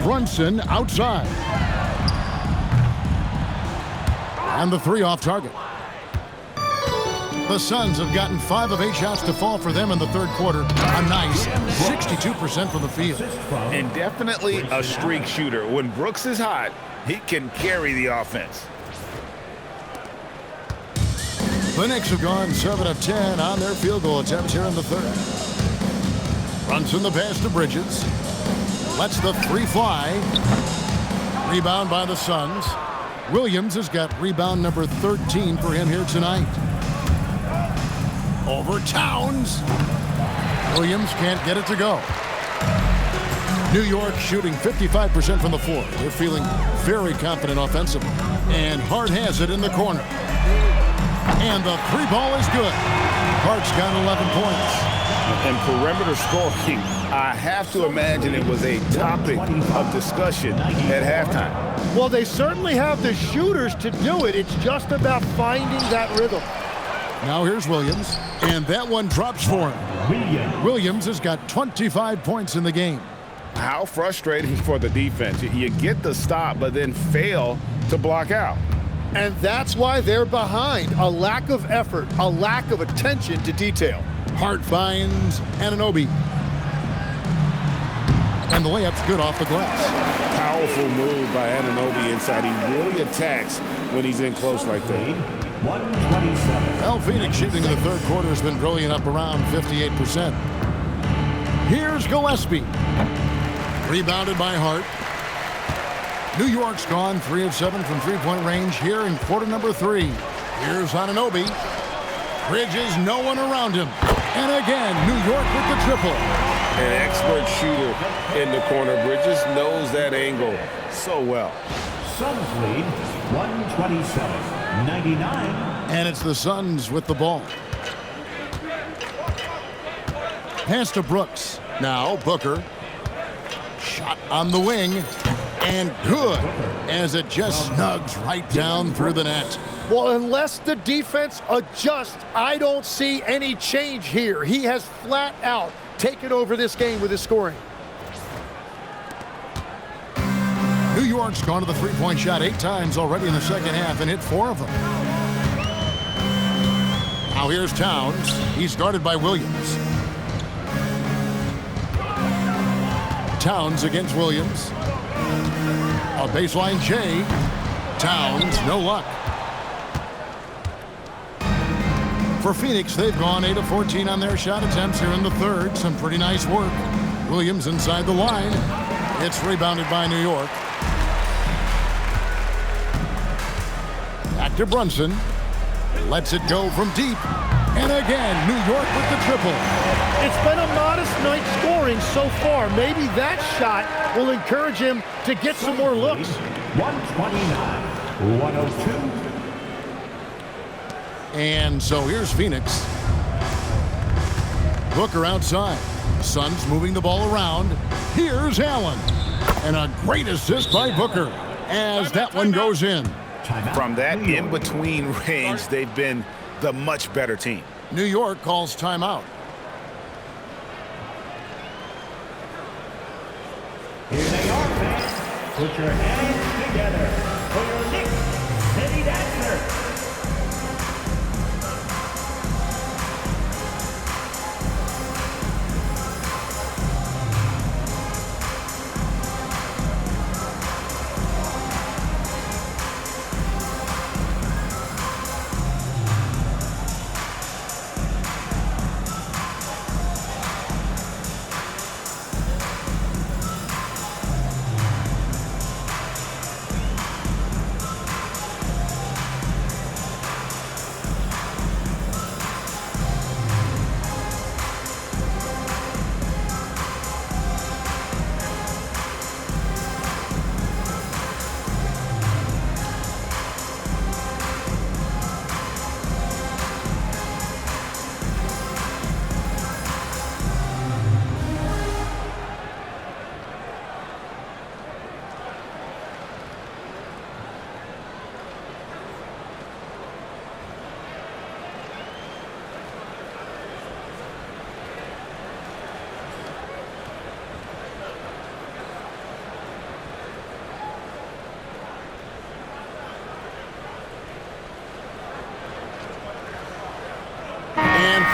Brunson outside. And the 3 off target. The Suns have gotten 5 of 8 shots to fall for them in the third quarter. A nice 62% from the field. And definitely a streak shooter. When Brooks is hot, he can carry the offense. The Knicks have gone 7 of 10 on their field goal attempts here in the third. Brunson the pass to Bridges. Lets the 3 fly. Rebound by the Suns. Williams has got rebound number 13 for him here tonight. Over Towns. Williams can't get it to go. New York shooting 55% from the floor. They're feeling very confident offensively. And Hart has it in the corner. And the 3 ball is good. Hart's got 11 points. And perimeter scoring, I have to imagine it was a topic of discussion at halftime. Well, they certainly have the shooters to do it. It's just about finding that rhythm. Now here's Williams, and that one drops for him. Williams has got 25 points in the game. How frustrating for the defense. You get the stop, but then fail to block out. And that's why they're behind. A lack of effort, a lack of attention to detail. Hart finds Anunoby. And the layup's good off the glass. Powerful move by Anunoby inside. He really attacks when he's in close like that. 127. Well, Phoenix shooting in the third quarter has been brilliant, up around 58%. Here's Gillespie. Rebounded by Hart. New York's gone 3 of 7 from three-point range here in quarter number 3. Here's Anunoby. Bridges, no one around him. And again, New York with the triple. An expert shooter in the corner. Bridges knows that angle so well. Suns lead 127-99. And it's the Suns with the ball. Pass to Brooks. Now Booker. Shot on the wing. And good, as it just snugs right down through the net. Well, unless the defense adjusts, I don't see any change here. He has flat out taken over this game with his scoring. New York's gone to the three-point shot 8 times already in the second half and hit 4 of them. Now here's Towns. He's guarded by Williams. Towns against Williams. A baseline J. Towns, no luck. For Phoenix, they've gone 8 of 14 on their shot attempts here in the third. Some pretty nice work. Williams inside the line. It's rebounded by New York. Back to Brunson. Lets it go from deep. And again, New York with the triple. It's been a modest night scoring so far. Maybe that shot will encourage him to get some more looks. 129-102. And so here's Phoenix. Booker outside. Suns moving the ball around. Here's Allen. And a great assist by Booker as that one goes in. From that in-between range, they've been the much better team. New York calls timeout. Here they are, fans. Put your hands together for your Knicks City Dancer.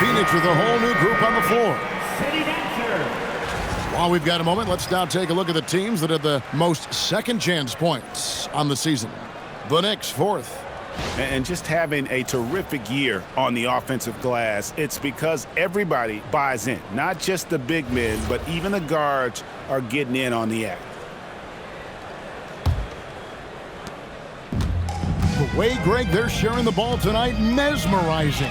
Phoenix with a whole new group on the floor. City Dancer. While we've got a moment, let's now take a look at the teams that had the most second-chance points on the season. The Knicks, fourth. And just having a terrific year on the offensive glass, it's because everybody buys in. Not just the big men, but even the guards are getting in on the act. The way, Greg, they're sharing the ball tonight, mesmerizing.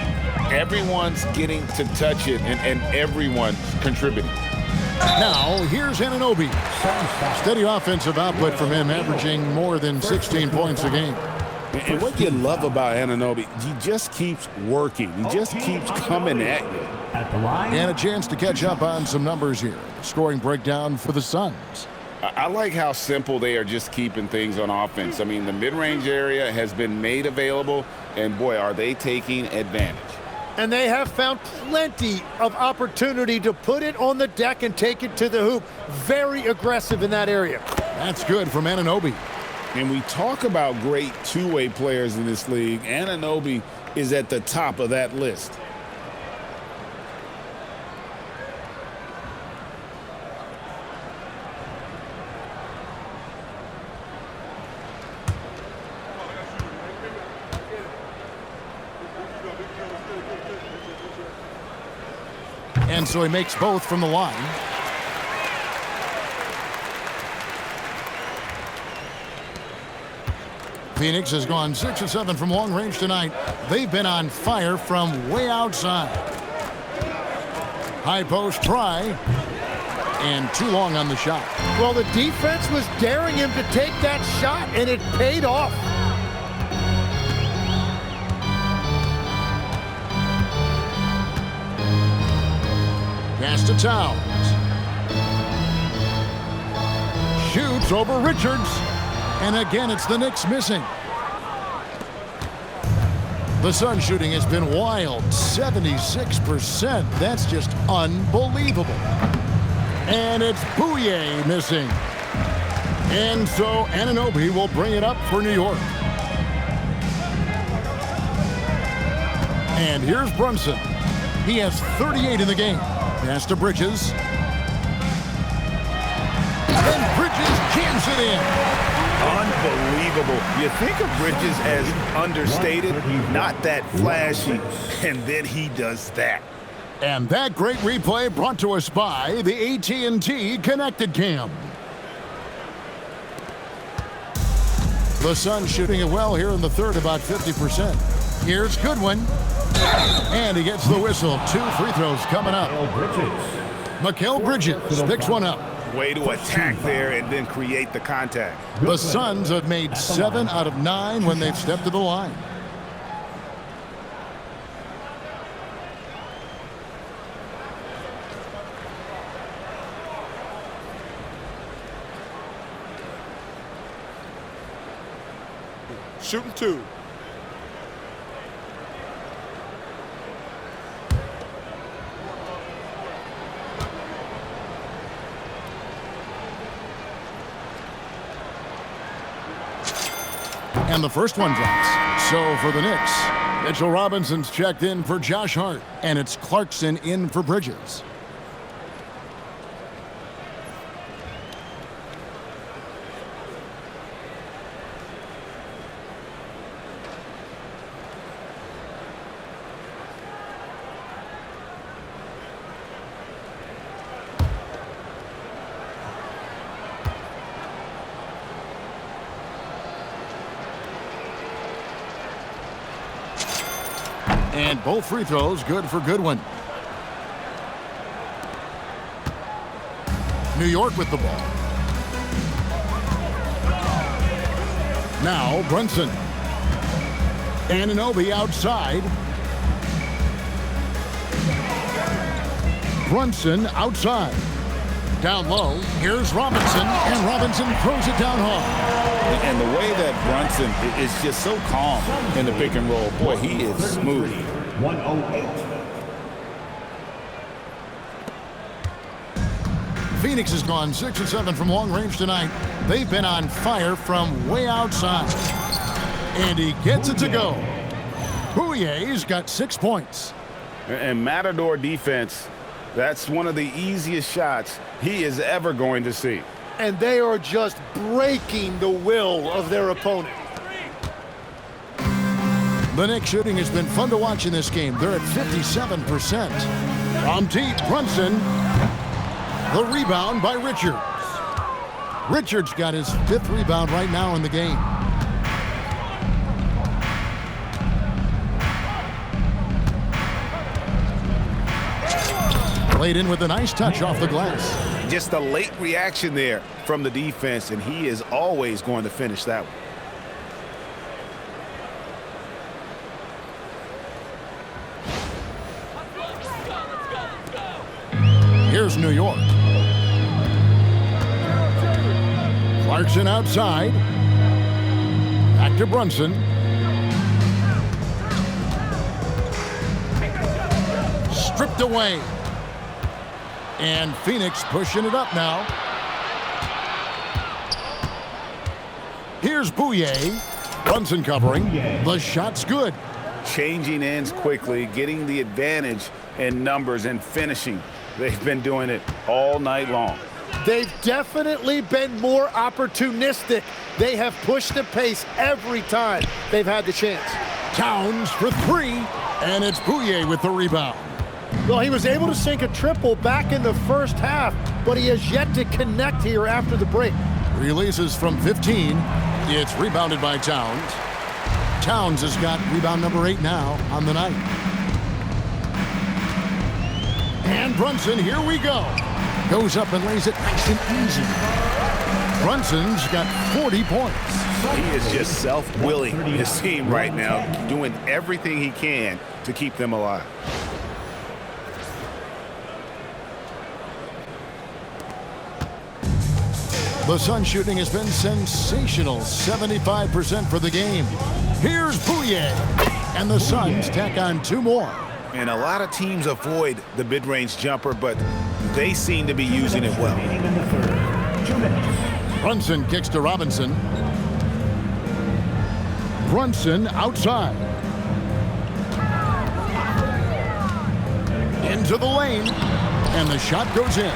Everyone's getting to touch it, and everyone's contributing. Now, here's Anunoby. Steady offensive output from him, averaging more than 16 points a game. And what you love about Anunoby, he just keeps working. He just keeps coming at you. At the line. And a chance to catch up on some numbers here. Scoring breakdown for the Suns. I like how simple they are just keeping things on offense. I mean, the mid-range area has been made available, and boy, are they taking advantage. And they have found plenty of opportunity to put it on the deck and take it to the hoop. Very aggressive in that area. That's good from Anunoby. And we talk about great two-way players in this league. Anunoby is at the top of that list. And so he makes both from the line. Phoenix has gone 6 of 7 from long range tonight. They've been on fire from way outside. High post try. And too long on the shot. Well, the defense was daring him to take that shot, and it paid off. Pass to Towns. Shoots over Richards. And again, it's the Knicks missing. The Suns shooting has been wild, 76%. That's just unbelievable. And it's Bouye missing. And so Anunoby will bring it up for New York. And here's Brunson. He has 38 in the game. Pass to Bridges. And Bridges jams it in. Unbelievable. You think of Bridges as understated, not that flashy, and then he does that. And that great replay brought to us by the AT&T Connected Cam. The Suns shooting it well here in the third, about 50%. Here's Goodwin. And he gets the whistle. 2 free throws coming up. Mikal Bridges picks one up. Way to attack there and then create the contact. The Suns have made 7 out of 9 when they've stepped to the line. Shooting 2. And the first one drops. So for the Knicks, Mitchell Robinson's checked in for Josh Hart, and it's Clarkson in for Bridges. And both free throws good for Goodwin. New York with the ball. Now Brunson. Anunoby outside. Brunson outside. Down low. Here's Robinson. And Robinson throws it down hard. And the way that Brunson is just so calm in the pick and roll, boy, he is smooth. 108. Phoenix has gone 6 of 7 from long range tonight. They've been on fire from way outside. And he gets it to go. Bouye's got 6 points. And Matador defense, that's one of the easiest shots he is ever going to see. And they are just breaking the will of their opponent. The Knicks shooting has been fun to watch in this game. They're at 57%. From deep, Brunson. The rebound by Richards. Richards got his 5th rebound right now in the game. Played in with a nice touch off the glass. Just a late reaction there from the defense, and he is always going to finish that one. Here's New York. Clarkson outside. Back to Brunson. Stripped away. And Phoenix pushing it up now. Here's Bouye. Brunson covering. The shot's good. Changing ends quickly, getting the advantage in numbers and finishing. They've been doing it all night long. They've definitely been more opportunistic. They have pushed the pace every time they've had the chance. Towns for 3, and it's Bouye with the rebound. Well, he was able to sink a triple back in the first half, but he has yet to connect here after the break. Releases from 15. It's rebounded by Towns. Towns has got rebound number 8 now on the night. And Brunson, here we go. Goes up and lays it nice and easy. Brunson's got 40 points. He is just self-willing his team right now, doing everything he can to keep them alive. The Sun shooting has been sensational, 75% for the game. Here's Bouye, and the Suns tack on 2 more. And a lot of teams avoid the mid-range jumper, but they seem to be using it well. Brunson kicks to Robinson. Brunson outside. Into the lane, and the shot goes in.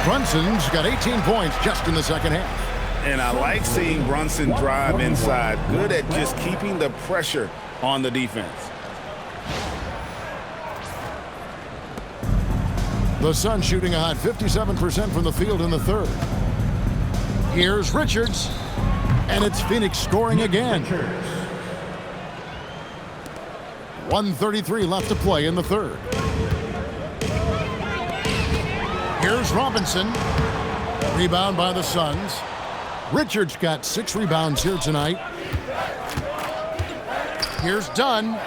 Brunson's got 18 points just in the second half. And I like seeing Brunson drive inside. Good at just keeping the pressure on the defense. The Suns shooting a hot 57% from the field in the third. Here's Richards, and it's Phoenix scoring again. 1:33 left to play in the third. Here's Robinson. Rebound by the Suns. Richards got 6 rebounds here tonight. Here's Dunn.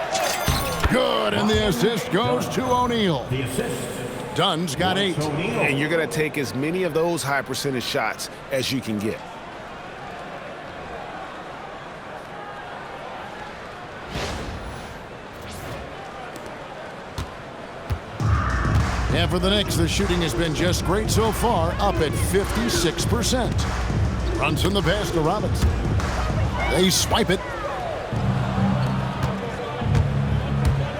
Good, and the assist goes to O'Neal. The assist. Dunn's got 8. And you're going to take as many of those high percentage shots as you can get. And for the Knicks, the shooting has been just great so far, up at 56%. Brunson the pass to Robinson. They swipe it.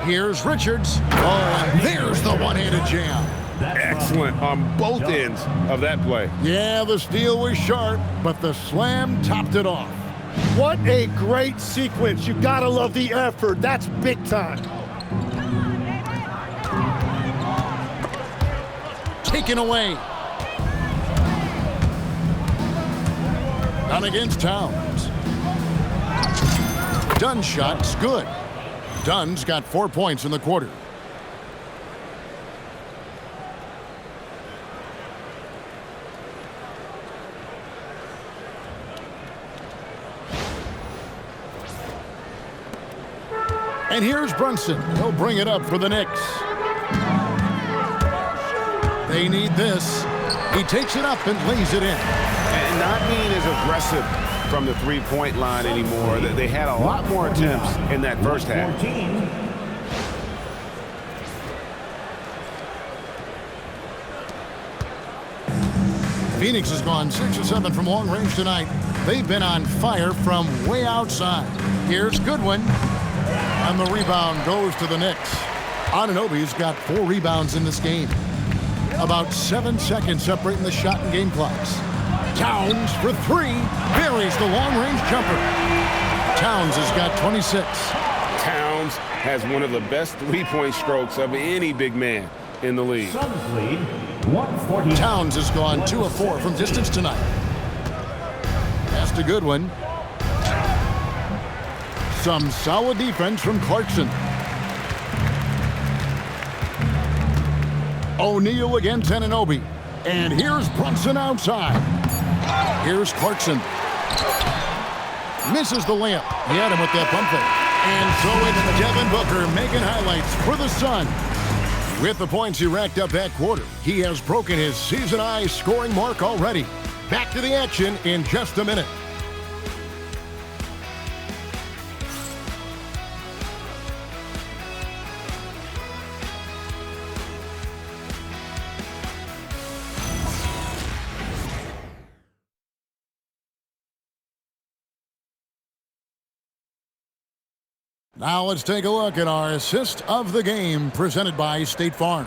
Here's Richards. Oh, and there's the one-handed jam. Excellent on both ends of that play. Yeah, the steal was sharp, but the slam topped it off. What a great sequence. You gotta love the effort. That's big time. Taken away. Down against Towns. Dunn's shot's good. Dunn's got 4 points in the quarter. And here's Brunson. He'll bring it up for the Knicks. They need this. He takes it up and lays it in. And not being as aggressive from the three-point line anymore. They had a lot more attempts in that first half. Phoenix has gone 6 of 7 from long range tonight. They've been on fire from way outside. Here's Goodwin. And the rebound goes to the Knicks. Anunoby's got 4 rebounds in this game. About 7 seconds separating the shot and game clocks. Towns for 3. Buries the long-range jumper. Towns has got 26. Towns has one of the best three-point strokes of any big man in the league. Suns lead 140. Towns has gone 2 of 4 from distance tonight. That's a good one. Some solid defense from Clarkson. O'Neal against Anunoby. And here's Brunson outside. Here's Clarkson. Misses the layup. He had him with that pump fake. And so it's Devin Booker making highlights for the Suns. With the points he racked up that quarter, he has broken his season-high scoring mark already. Back to the action in just a minute. Now let's take a look at our assist of the game presented by State Farm.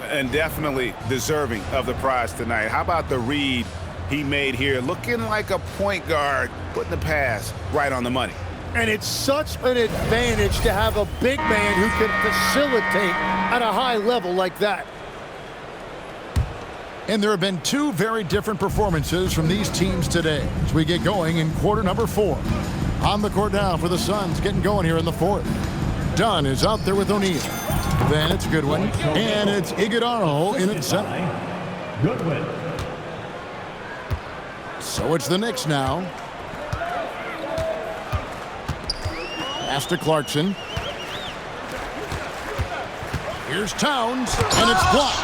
And definitely deserving of the prize tonight. How about the read he made here? Looking like a point guard, putting the pass right on the money. And it's such an advantage to have a big man who can facilitate at a high level like that. And there have been 2 very different performances from these teams today as we get going in quarter number 4. On the court now for the Suns, getting going here in the 4th. Dunn is out there with O'Neal. Then it's Goodwin, and it's Iguodala in at center. Goodwin. So it's the Knicks now. Pass to Clarkson. Here's Towns, and it's blocked.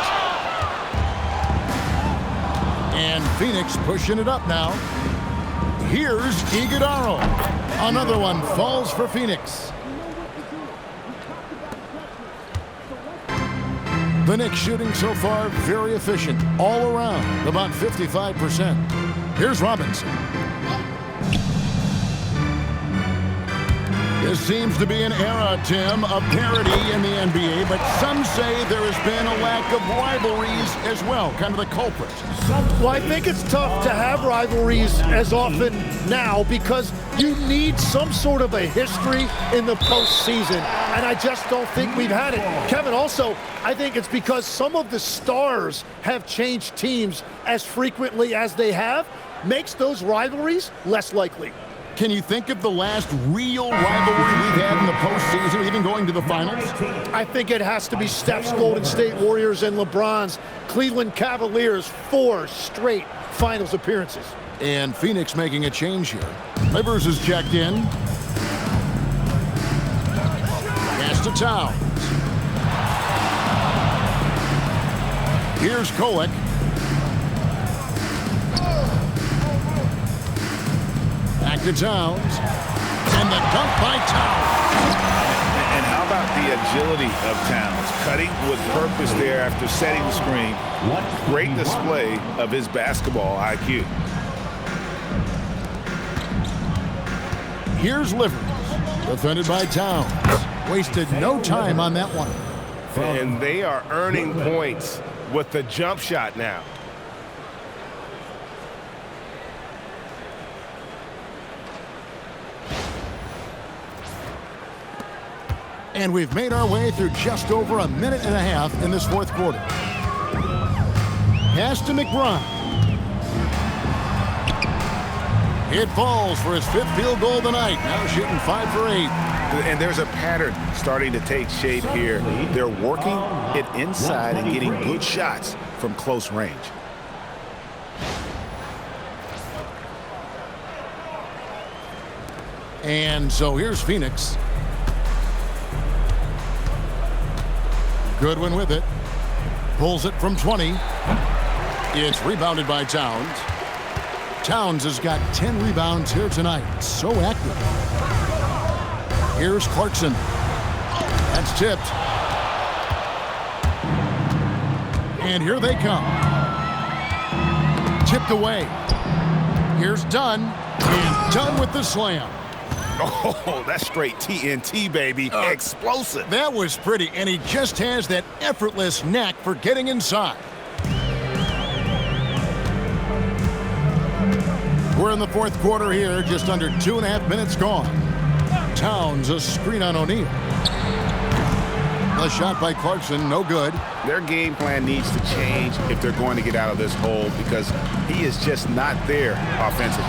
And Phoenix pushing it up now. Here's Iguodala. Another one falls for Phoenix. The Knicks shooting so far very efficient all around, about 55%. Here's Robinson. This seems to be an era, Tim, of parity in the NBA, but some say there has been a lack of rivalries as well, kind of the culprit. Well, I think it's tough to have rivalries as often now because you need some sort of a history in the postseason, and I just don't think we've had it. Kevin, also, I think it's because some of the stars have changed teams as frequently as they have, makes those rivalries less likely. Can you think of the last real rivalry we've had in the postseason, even going to the finals? I think it has to be Steph's Golden State Warriors and LeBron's Cleveland Cavaliers 4 straight finals appearances. And Phoenix making a change here. Livers is checked in. Pass to Towns. Here's Kolek. Back to Towns. And the dunk by Towns. And how about the agility of Towns? Cutting with purpose there after setting the screen. Great display of his basketball IQ. Here's Livers. Defended by Towns. Wasted no time on that one. And they are earning points with the jump shot now. And we've made our way through just over a minute and a half in this 4th quarter. Pass to McBride. It falls for his 5th field goal tonight. Now shooting 5 for 8. And there's a pattern starting to take shape here. They're working it inside and getting good shots from close range. And so here's Phoenix. Goodwin with it. Pulls it from 20. It's rebounded by Towns. Towns has got 10 rebounds here tonight. So active. Here's Clarkson. That's tipped. And here they come. Tipped away. Here's Dunn. And Dunn with the slam. Oh, that's straight TNT, baby. Explosive. That was pretty, and he just has that effortless knack for getting inside. We're in the fourth quarter here, just under 2.5 minutes gone. Towns, a screen on O'Neal. A shot by Clarkson, no good. Their game plan needs to change if they're going to get out of this hole because he is just not there offensively.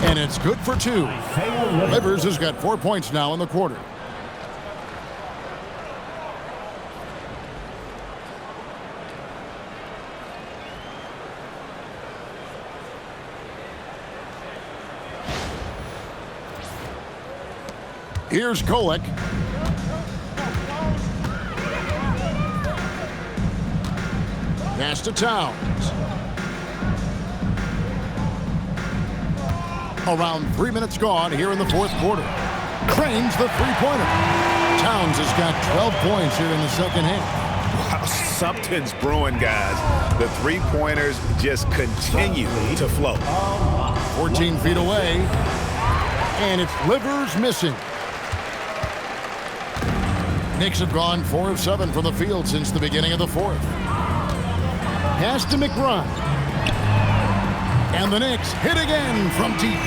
And it's good for 2. Livers has got 4 points now in the quarter. Here's Kolek. Pass to Towns. Around 3 minutes gone here in the fourth quarter. Cranes the three-pointer. Towns has got 12 points here in the second half. Wow, something's brewing, guys. The three-pointers just continue to flow. 14 feet away. And it's Livers missing. Knicks have gone 4 of 7 from the field since the beginning of the fourth. Pass to McBride. And the Knicks hit again from deep.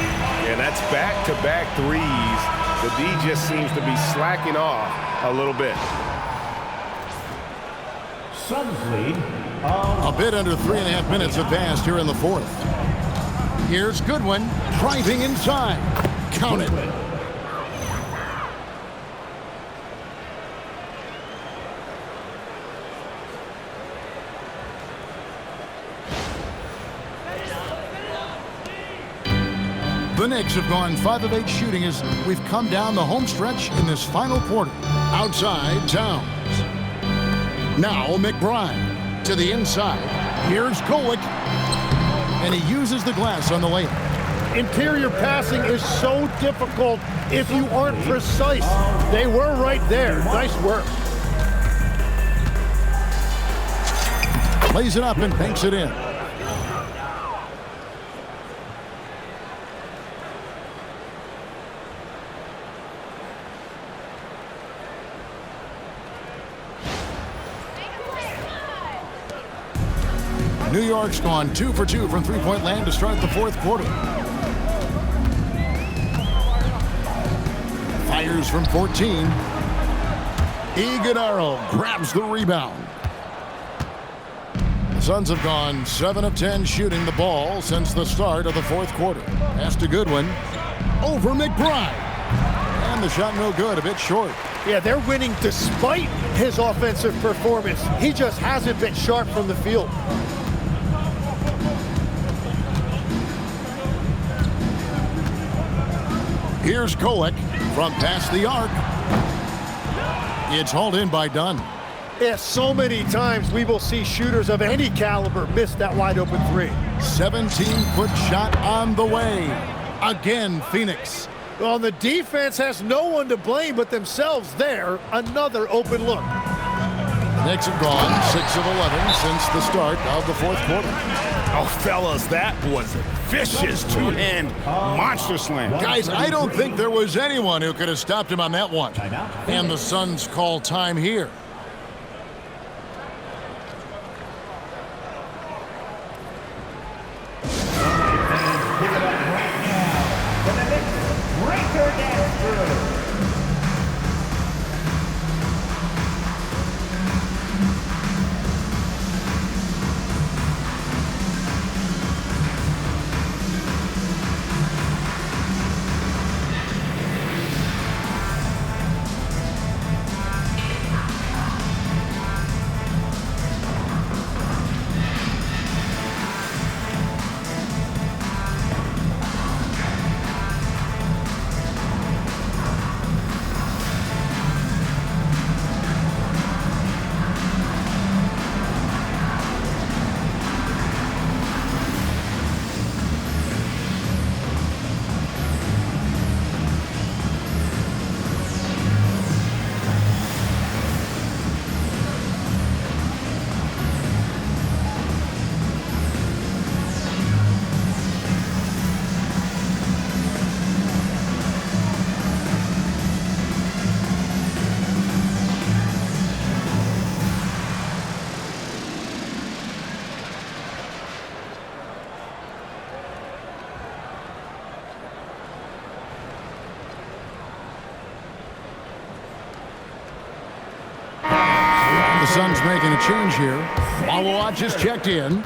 Yeah, that's back-to-back threes. The D just seems to be slacking off a little bit. Suns lead. A bit under 3.5 minutes have passed here in the fourth. Here's Goodwin driving inside. Count it. The Knicks have gone 5 of 8 shooting as we've come down the home stretch in this final quarter. Outside, Towns. Now McBride to the inside. Here's Kolek. And he uses the glass on the layup. Interior passing is so difficult if you aren't precise. They were right there. Nice work. Plays it up and banks it in. New York's gone 2 for 2 from three-point land to start the fourth quarter. Fires from 14. Iguodala grabs the rebound. The Suns have gone 7 of 10 shooting the ball since the start of the fourth quarter. Pass to Goodwin. Over McBride. And the shot no good, a bit short. Yeah, they're winning despite his offensive performance. He just hasn't been sharp from the field. Here's Kolek from past the arc. It's hauled in by Dunn. Yeah, so many times we will see shooters of any caliber miss that wide open three. 17-foot shot on the way. Again, Phoenix. Well, the defense has no one to blame but themselves there. Another open look. The Knicks have gone 6 of 11 since the start of the fourth quarter. Oh, fellas, that was a vicious two-hand monster slam. Guys, I don't think there was anyone who could have stopped him on that one. And the Suns call time here. Suns making a change here. Malawach is checked in.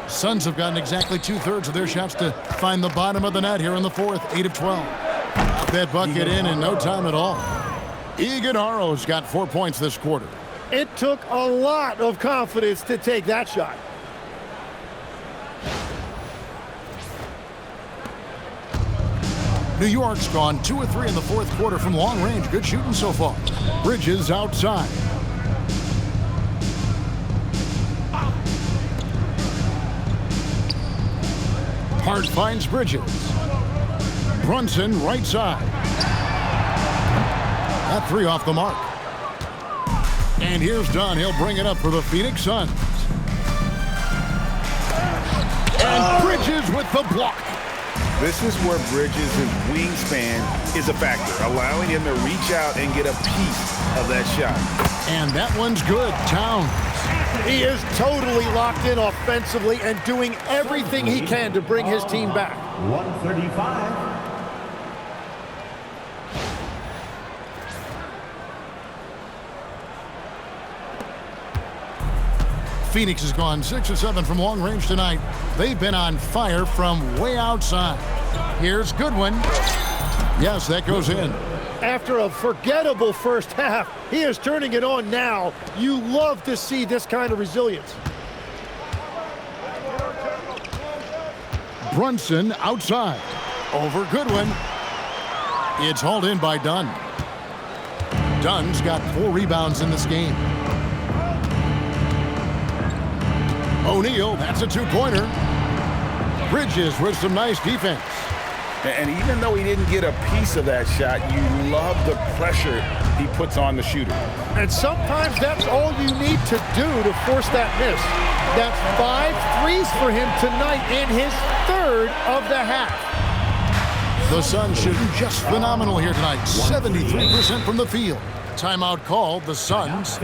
Suns have gotten exactly 2/3 of their shots to find the bottom of the net here in the fourth. 8 of 12. Got that bucket in no time at all. Iguodala's got 4 points this quarter. It took a lot of confidence to take that shot. New York's gone 2 of 3 in the fourth quarter from long range. Good shooting so far. Bridges outside. Hart finds Bridges. Brunson right side. That three off the mark. And here's Dunn. He'll bring it up for the Phoenix Suns. And Bridges with the block. This is where Bridges' wingspan is a factor, allowing him to reach out and get a piece of that shot. And that one's good. Towns. He is totally locked in offensively and doing everything he can to bring his team back. 135. Phoenix has gone 6 of 7 from long range tonight. They've been on fire from way outside. Here's Goodwin. Yes, that goes in. After a forgettable first half, he is turning it on now. You love to see this kind of resilience. Brunson outside. Over Goodwin. It's hauled in by Dunn. Dunn's got 4 rebounds in this game. O'Neal, that's a 2-pointer. Bridges with some nice defense. And even though he didn't get a piece of that shot, you love the pressure he puts on the shooter. And sometimes that's all you need to do to force that miss. That's 5 threes for him tonight in his third of the half. The Suns shooting just phenomenal here tonight. 73% from the field. Timeout called. The Suns.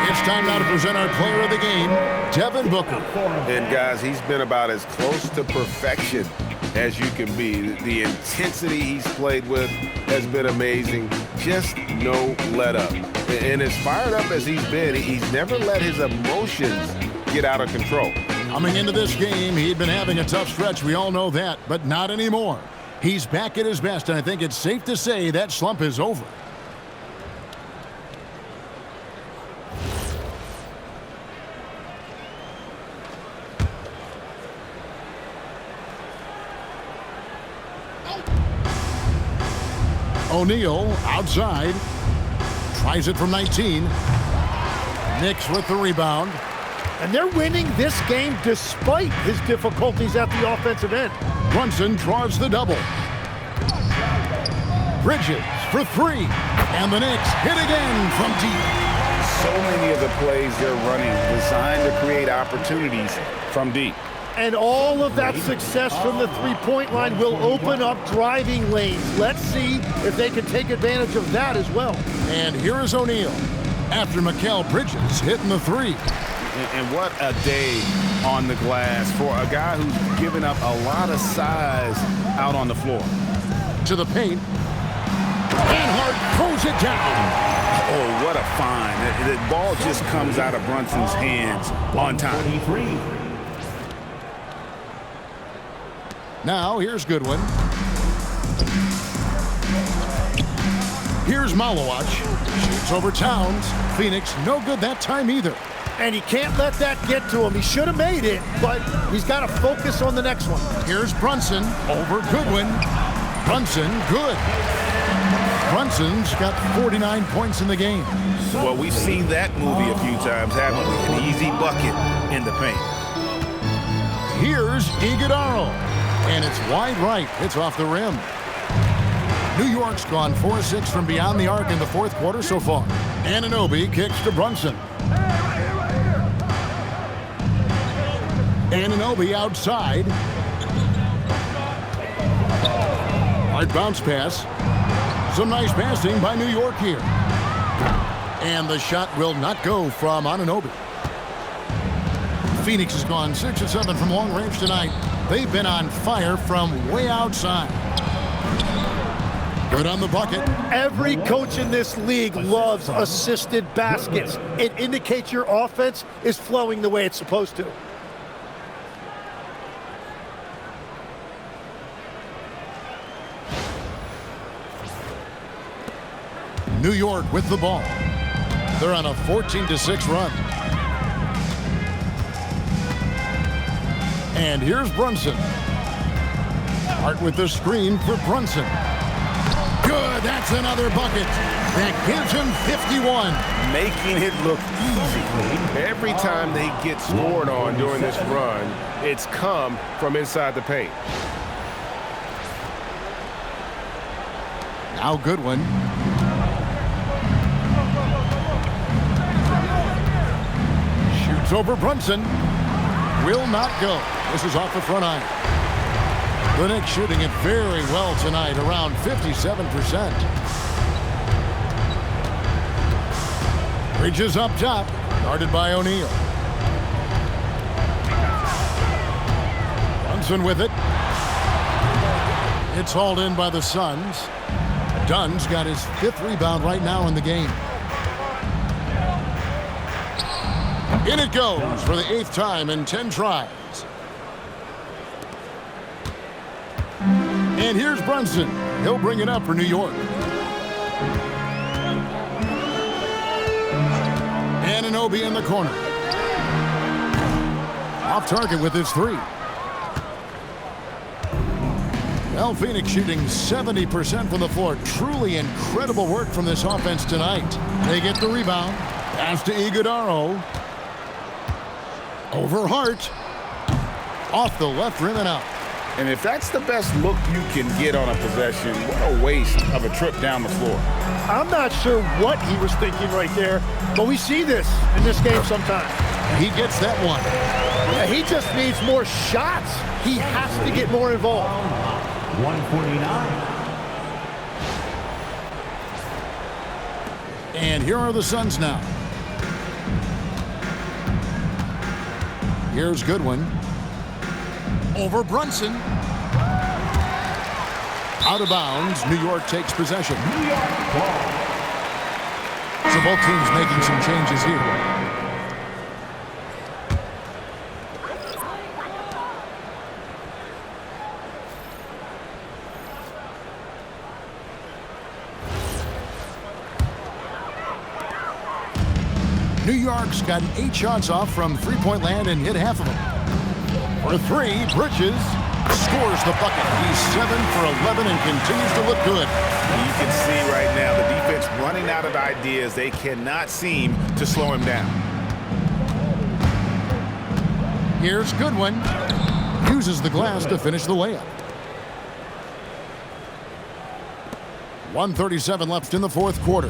It's time now to present our player of the game, Devin Booker. And guys, he's been about as close to perfection as you can be. The intensity he's played with has been amazing. Just no let up. And as fired up as he's been, he's never let his emotions get out of control. Coming into this game, he'd been having a tough stretch. We all know that, but not anymore. He's back at his best, and I think it's safe to say that slump is over. O'Neal outside. Tries it from 19. Knicks with the rebound. And they're winning this game despite his difficulties at the offensive end. Brunson draws the double. Bridges for three. And the Knicks hit again from deep. So many of the plays they're running designed to create opportunities from deep. And all of that success from the three-point line will open up driving lanes. Let's see if they can take advantage of that as well. And here is O'Neal after Mikal Bridges hitting the three. And what a day on the glass for a guy who's given up a lot of size out on the floor. To the paint. And Hart throws it down. Oh, what a find. The ball just comes out of Brunson's hands on time. Now, here's Goodwin. Here's Malawach. Shoots over Towns. Phoenix, no good that time either. And he can't let that get to him. He should have made it, but he's got to focus on the next one. Here's Brunson over Goodwin. Brunson, good. Brunson's got 49 points in the game. Well, we've seen that movie a few times, haven't we? An easy bucket in the paint. Here's Iguodaro. And it's wide right. It's off the rim. New York's gone 4-6 from beyond the arc in the fourth quarter so far. Anunoby kicks to Brunson. Anunoby outside. Hard bounce pass. Some nice passing by New York here. And the shot will not go from Anunoby. Phoenix has gone 6 of 7 from long range tonight. They've been on fire from way outside. Good on the bucket. Every coach in this league loves assisted baskets. It indicates your offense is flowing the way it's supposed to. New York with the ball. They're on a 14-6 run. And here's Brunson. Hart with the screen for Brunson. Good, that's another bucket. That gives him 51. Making it look easy. Every time they get scored on during this run, it's come from inside the paint. Now Goodwin. Shoots over Brunson. Will not go. This is off the front iron. The Knicks shooting it very well tonight, around 57%. Bridges up top, guarded by O'Neal. Brunson with it. It's hauled in by the Suns. Dunn's got his 5th rebound right now in the game. In it goes for the 8th time in 10 tries. And here's Brunson. He'll bring it up for New York. Anunoby in the corner. Off target with his 3. Well, Phoenix shooting 70% from the floor. Truly incredible work from this offense tonight. They get the rebound. Pass to Iguodaro. Over Hart. Off the left rim and out. And if that's the best look you can get on a possession, what a waste of a trip down the floor. I'm not sure what he was thinking right there, but we see this in this game sometimes. He gets that one. Yeah, he just needs more shots. He has to get more involved. 149. And here are the Suns now. Here's Goodwin. Over Brunson. Out of bounds. New York takes possession. New York ball. So both teams making some changes here. New York's gotten 8 shots off from three-point land and hit half of them. For 3, Bridges scores the bucket. He's 7 for 11 and continues to look good. You can see right now the defense running out of ideas. They cannot seem to slow him down. Here's Goodwin. Uses the glass to finish the layup. 1:37 left in the fourth quarter.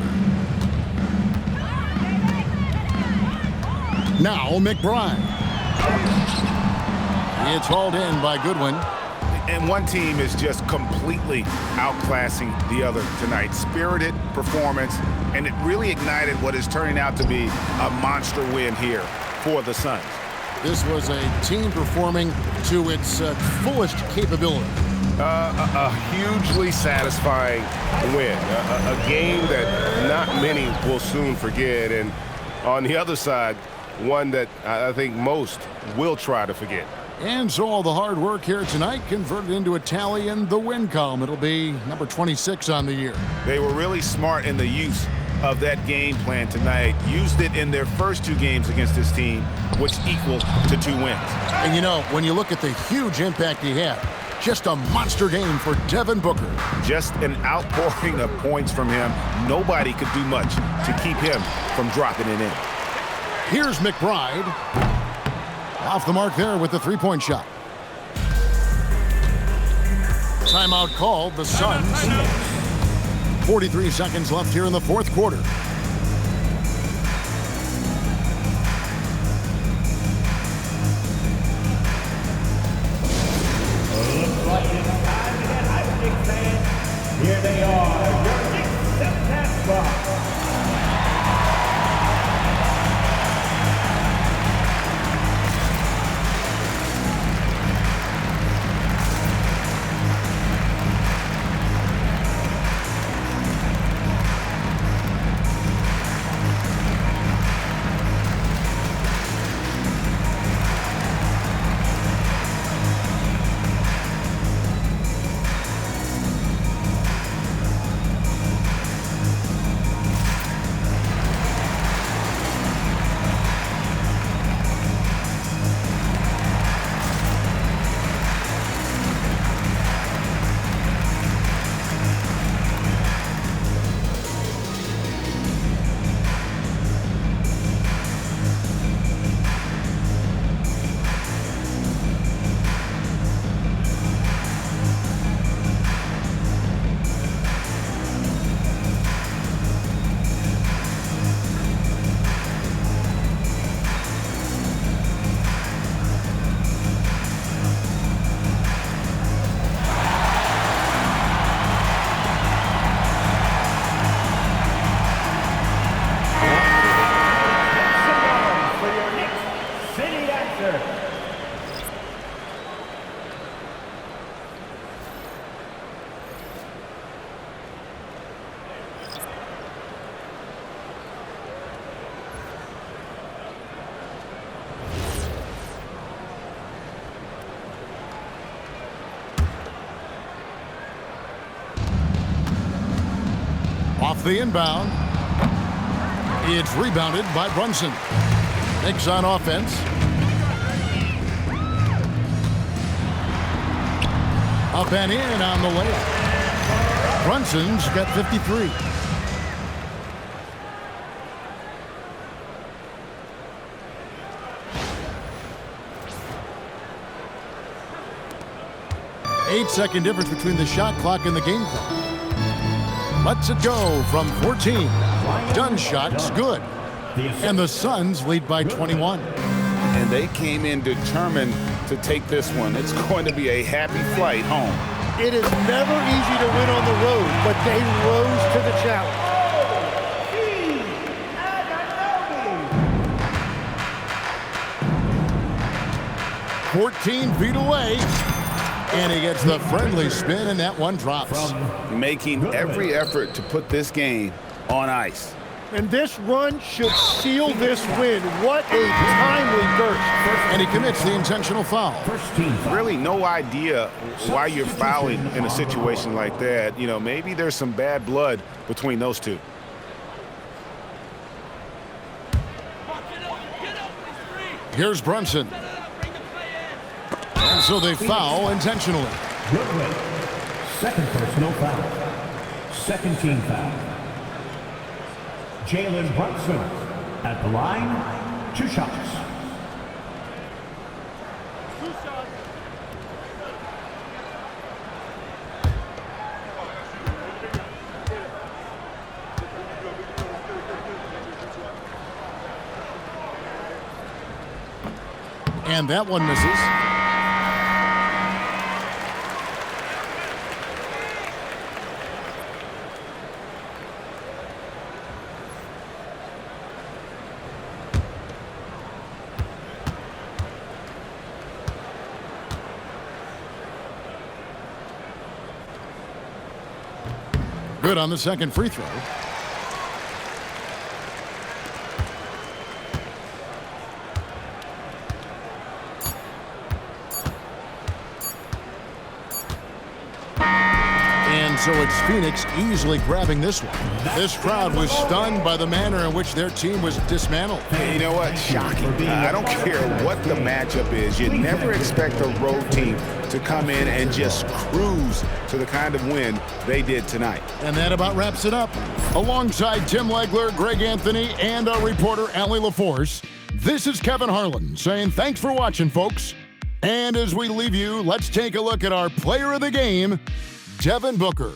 Now McBride. It's hauled in by Goodwin. And one team is just completely outclassing the other tonight. Spirited performance, and it really ignited what is turning out to be a monster win here for the Suns. This was a team performing to its fullest capability. A hugely satisfying win. A game that not many will soon forget. And on the other side, one that I think most will try to forget. And so all the hard work here tonight converted into a tally in the win column. It'll be number 26 on the year. They were really smart in the use of that game plan tonight. Used it in their first 2 games against this team, which equal to 2 wins. And you know, when you look at the huge impact he had, just a monster game for Devin Booker. Just an outpouring of points from him. Nobody could do much to keep him from dropping it in. Here's McBride. Off the mark there with the three-point shot. Timeout called, the Suns. 43 seconds left here in the fourth quarter. Looks like it's time to get hyped, Knicks fans. Here they are, your Knicks September. Off the inbound. It's rebounded by Brunson. Knicks on offense. Up and in on the layup. Brunson's got 53. Eight-second difference between the shot clock and the game clock. Lets it go from 14. Dunn shot's good. And the Suns lead by 21. And they came in determined to take this one. It's going to be a happy flight home. It is never easy to win on the road, but they rose to the challenge. 14 feet away. And he gets the friendly spin, and that one drops. Making every effort to put this game on ice. And this run should seal this win. What a timely burst. And he commits the intentional foul. Really no idea why you're fouling in a situation like that. You know, maybe there's some bad blood between those two. Here's Brunson. And so they foul intentionally. Brooklyn, second personal foul. Second team foul. Jalen Brunson at the line, 2 shots. And that one misses. Good on the second free throw. And so it's Phoenix easily grabbing this one. This crowd was stunned by the manner in which their team was dismantled. Hey, you know what? Shocking. I don't care what the matchup is. You never expect a road team to come in and just cruise to the kind of win they did tonight. And that about wraps it up. Alongside Tim Legler, Greg Anthony, and our reporter, Allie LaForce, this is Kevin Harlan saying thanks for watching, folks. And as we leave you, let's take a look at our player of the game, Devin Booker.